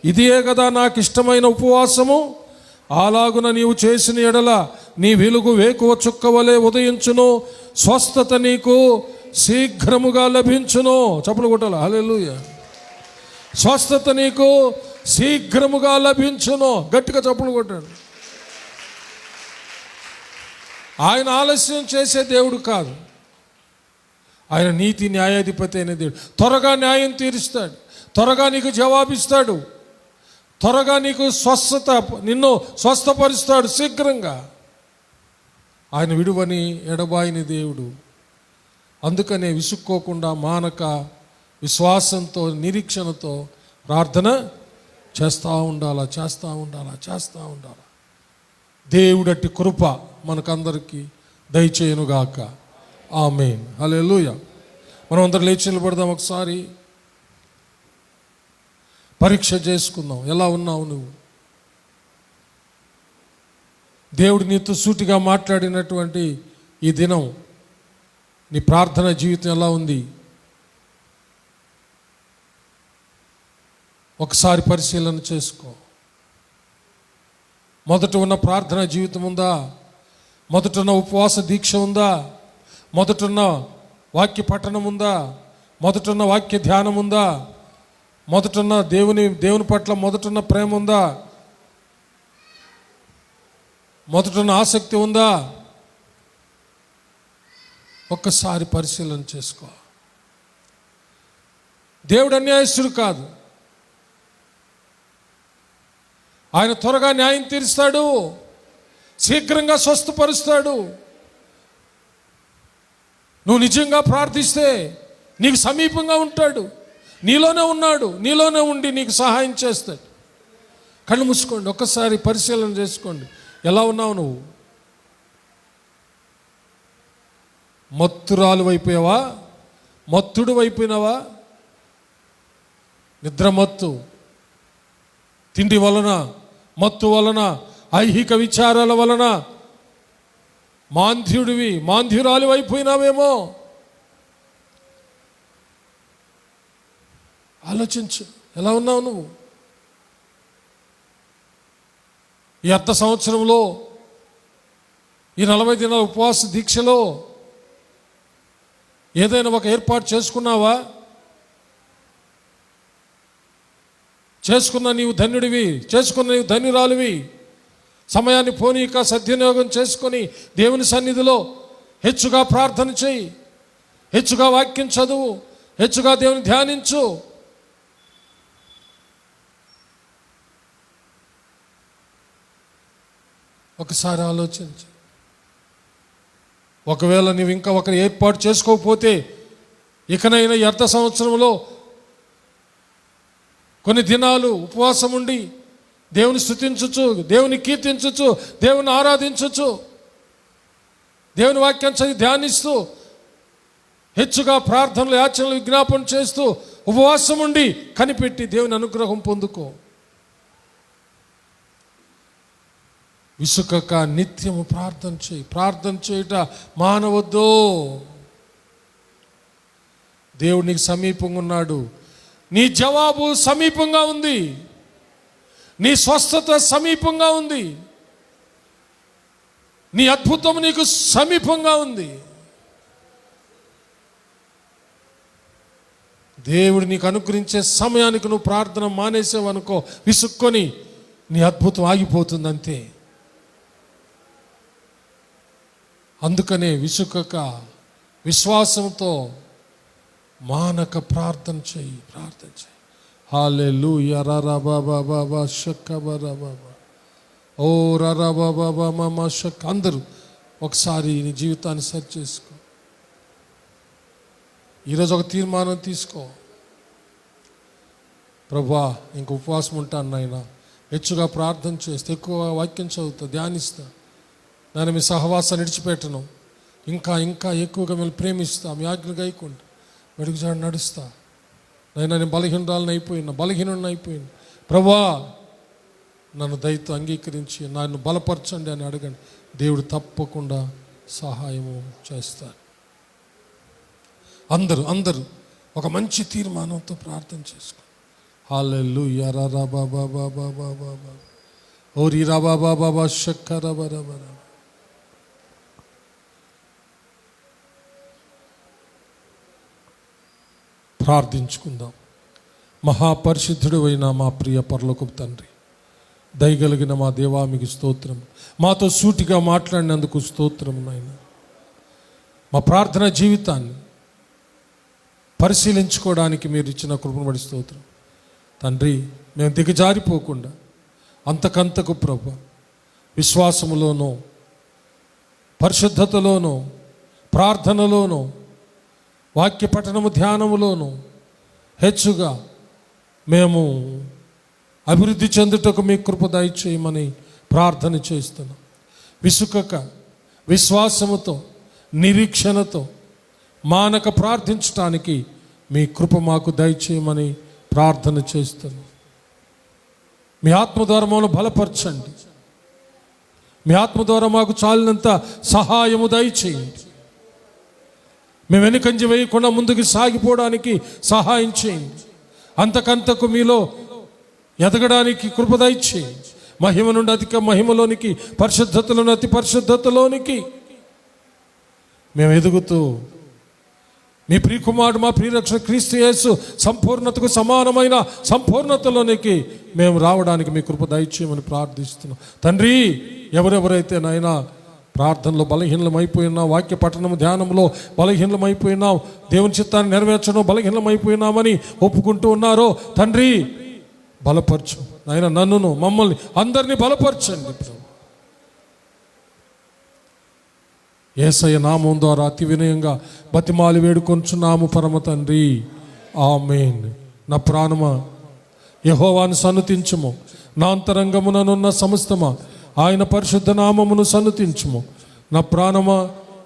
ఇదియే కదా నాకు ఇష్టమైన ఉపవాసము. అలాగున నీవు చేసిన ఎడల నీ వెలుగు వేకువ చుక్కవలే ఉదయించును, స్వస్థత నీకు శీఘ్రముగా లభించును. చప్పులు కొట్టాలి. హల్లెలూయా. స్వస్థత నీకు శీఘ్రముగా లభించును. గట్టిగా చప్పులు కొట్టాడు. ఆయన ఆలస్యం చేసే దేవుడు కాదు. ఆయన నీతి న్యాయాధిపతి అయిన దేవుడు. త్వరగా న్యాయం తీరుస్తాడు, త్వరగా నీకు జవాబిస్తాడు, త్వరగా నీకు నిన్ను స్వస్థపరుస్తాడు శీఘ్రంగా. ఆయన విడువని ఎడబాయిని దేవుడు. అందుకనే విసుక్కోకుండా, మానక, విశ్వాసంతో, నిరీక్షణతో ప్రార్థన చేస్తూ ఉండాలా. దేవుడట్టి కృప మనకందరికీ దయచేయునుగాక. ఆమేన్. హల్లెలూయా. మనం అందరం లేచి నిలబడదాం. ఒకసారి పరీక్ష చేసుకుందాం. ఎలా ఉన్నావు నువ్వు? దేవుడు నీతో సూటిగా మాట్లాడినటువంటి ఈ దినం నీ ప్రార్థన జీవితం ఎలా ఉంది? ఒకసారి పరిశీలన చేసుకో. మొదట ఉన్న ప్రార్థన జీవితం ఉందా? మొదట ఉన్న ఉపవాస దీక్ష ఉందా? మొదట ఉన్న వాక్య పఠనం ఉందా? మొదట ఉన్న వాక్య ధ్యానం ఉందా? మొదట ఉన్న దేవుని పట్ల మొదట ఉన్న ప్రేమ ఉందా? మొదట ఉన్న ఆసక్తి ఉందా? ఒక్కసారి పరిశీలన చేసుకో. దేవుడు అన్యాయస్తుడు కాదు. ఆయన త్వరగా న్యాయం తీరుస్తాడు, శీఘ్రంగా స్వస్థపరుస్తాడు. నువ్వు నిజంగా ప్రార్థిస్తే నీకు సమీపంగా ఉంటాడు, నీలోనే ఉన్నాడు, నీలోనే ఉండి నీకు సహాయం చేస్తాడు. కళ్ళు మూసుకోండి, ఒక్కసారి పరిశీలన చేసుకోండి. ఎలా ఉన్నావు నువ్వు? మత్తురాలు అయిపోయావా? మత్తుడు అయిపోయినావా? నిద్రమత్తు, తిండి వలన, మత్తు వలన, ఐహిక విచారాల వలన మాంద్యురాలు అయిపోయినావేమో. ఆలోచించు, ఎలా ఉన్నావు నువ్వు? ఈ అర్ధ సంవత్సరంలో, ఈ 40 దినాల ఉపవాస దీక్షలో ఏదైనా ఒక ఏర్పాటు చేసుకున్నావా? చేసుకున్న నీవు ధన్యుడివి, చేసుకున్న నీవు ధన్యురాలివి. సమయాన్ని పోనీక సద్వినియోగం చేసుకొని దేవుని సన్నిధిలో హెచ్చుగా ప్రార్థన చేయి, హెచ్చుగా వాక్యం చదువు, హెచ్చుగా దేవుని ధ్యానించు. ఒకసారి ఆలోచించు. ఒకవేళ నీవు ఇంకా ఒకరు ఏర్పాటు చేసుకోకపోతే ఇకనైనా ఈ అర్ధ సంవత్సరంలో కొన్ని దినాలు ఉపవాసం ఉండి దేవుని స్తుతించచ్చు, దేవుని కీర్తించచ్చు, దేవుని ఆరాధించచ్చు, దేవుని వాక్యాన్ని చదివి ధ్యానిస్తూ హెచ్చుగా ప్రార్థనలు, యాచనలు, విజ్ఞాపన చేస్తూ ఉపవాసం ఉండి కనిపెట్టి దేవుని అనుగ్రహం పొందుకో. విసుకక నిత్యము ప్రార్థన చేయి. ప్రార్థన చేయుట మానవద్దు. దేవుడు నీకు సమీపంగా ఉన్నాడు. నీ జవాబు సమీపంగా ఉంది. నీ స్వస్థత సమీపంగా ఉంది. నీ అద్భుతం నీకు సమీపంగా ఉంది. దేవుడు నీకు అనుగ్రహించే సమయానికి నువ్వు ప్రార్థన మానేసావనుకో, విసుక్కొని నీ అద్భుతం ఆగిపోతుంది అంతే. అందుకనే విసుకక విశ్వాసంతో మానక ప్రార్థన చేయి. హల్లెలూయా. రరా బాబా బాబా షక్క బరా బాబా ఓ రరా బాబా బాబా మా షక్క. అందరూ ఒకసారి నీ జీవితాన్ని సరి చేసుకో. ఈరోజు ఒక తీర్మానం తీసుకో. ప్రభువా, ఇంక ఉపవాసం ఉంటాను నాయన, హెచ్చుగా ప్రార్థన చేస్తే, ఎక్కువ వాక్యం చదువుతా, ధ్యానిస్తా, నేను మీ సహవాసాన్ని విడిచిపెట్టను, ఇంకా ఇంకా ఎక్కువగా మిమ్మల్ని ప్రేమిస్తా, మీ ఆజ్ఞలు గైకుంటా, మెడుగుజాడు నడుస్తా. నేను బలహీనుడిని అయిపోయినా ప్రభువా నన్ను దయతో అంగీకరించి నన్ను బలపరచండి అని అడగండి. దేవుడు తప్పకుండా సహాయము చేస్తాడు. అందరూ ఒక మంచి తీర్మానంతో ప్రార్థన చేసుకో. హల్లెలూయా. రరా బాబా బాబా బాబా ఓరి రబా బాబా బాబా షక్క రబా రబా. ప్రార్థించుకుందాం. మహాపరిశుద్ధుడు అయిన మా ప్రియ పరలోకపు తండ్రి, దయగలిగిన మా దేవా, మీకు స్తోత్రం. మాతో సూటిగా మాట్లాడినందుకు స్తోత్రం నాయన. మా ప్రార్థన జీవితాన్ని పరిశీలించుకోవడానికి మీరు ఇచ్చిన కృపను బట్టి స్తోత్రం తండ్రి. మేము దిగజారిపోకుండా అంతకంతకు ప్రభువా విశ్వాసములోనూ, పరిశుద్ధతలోనూ, ప్రార్థనలోనూ, వాక్య పఠనము ధ్యానములోనూ హెచ్చుగా మేము అభివృద్ధి చెందుటకు మీ కృప దయచేయమని ప్రార్థన చేస్తున్నాం. విసుకక విశ్వాసముతో, నిరీక్షణతో మానక ప్రార్థించటానికి మీ కృప మాకు దయచేయమని ప్రార్థన చేస్తున్నాం. మీ ఆత్మ ద్వారా మమ్మల్ని బలపరచండి. మీ ఆత్మ ద్వారా మాకు చాలినంత సహాయము దయచేయండి. మేము వెనుకంజ వేయకుండా ముందుకు సాగిపోవడానికి సహాయం చేయండి. అంతకంతకు మీలో ఎదగడానికి కృప దయచేయండి. మహిమ నుండి అధిక మహిమలోనికి, పరిశుద్ధతలో నుండి అతి పరిశుద్ధతలోనికి మేము ఎదుగుతూ మీ ప్రియకుమారుడు, మా ప్రియరక్షణ క్రీస్తు యేసు సంపూర్ణతకు సమానమైన సంపూర్ణతలోనికి మేము రావడానికి మీ కృప దయచేయమని ప్రార్థిస్తున్నాం తండ్రి. ఎవరెవరైతే నాయనా ప్రార్థనలో బలహీనమైపోయినాం, వాక్య పఠనము ధ్యానంలో బలహీనమైపోయినాం, దేవుని చిత్తాన్ని నెరవేర్చడం బలహీనమైపోయినామని ఒప్పుకుంటూ ఉన్నారో తండ్రి, బలపరచు నాయన. నన్నును, మమ్మల్ని అందరినీ బలపరచండి. యేసయ్య నామం ద్వారా అతి వినయంగా బతిమాలి వేడుకొంచున్నాము పరమ తండ్రి, ఆమేన్. నా ప్రాణమా యెహోవాను సన్నుతించుము, నా అంతరంగముననున్న సమస్తమా ఆయన పరిశుద్ధ నామమును సన్నుతించుము. నా ప్రాణమా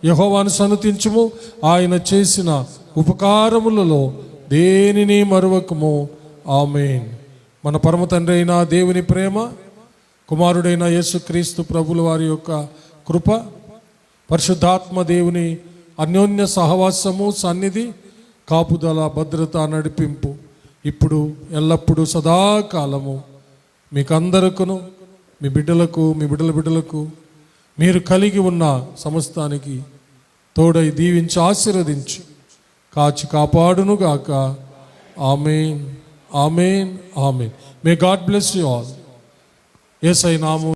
యెహోవాను సన్నుతించుము, ఆయన చేసిన ఉపకారములలో దేనిని మరువకము, ఆమేన్. మన పరమ తండ్రి అయిన దేవుని ప్రేమ, కుమారుడైన యేసుక్రీస్తు ప్రభుల వారి యొక్క కృప, పరిశుద్ధాత్మ దేవుని అన్యోన్య సహవాసము, సన్నిధి, కాపుదల, భద్రత, నడిపింపు ఇప్పుడు ఎల్లప్పుడూ సదాకాలము మీకందరకును, మీ బిడ్డలకు, మీ బిడ్డలకు, మీరు కలిగి ఉన్న సమస్తానికి తోడై దీవించి ఆశీర్వదించి కాచి కాపాడునుగాక. ఆమేన్, ఆమేన్, ఆమేన్. May God bless you all. యేసయ్య నామం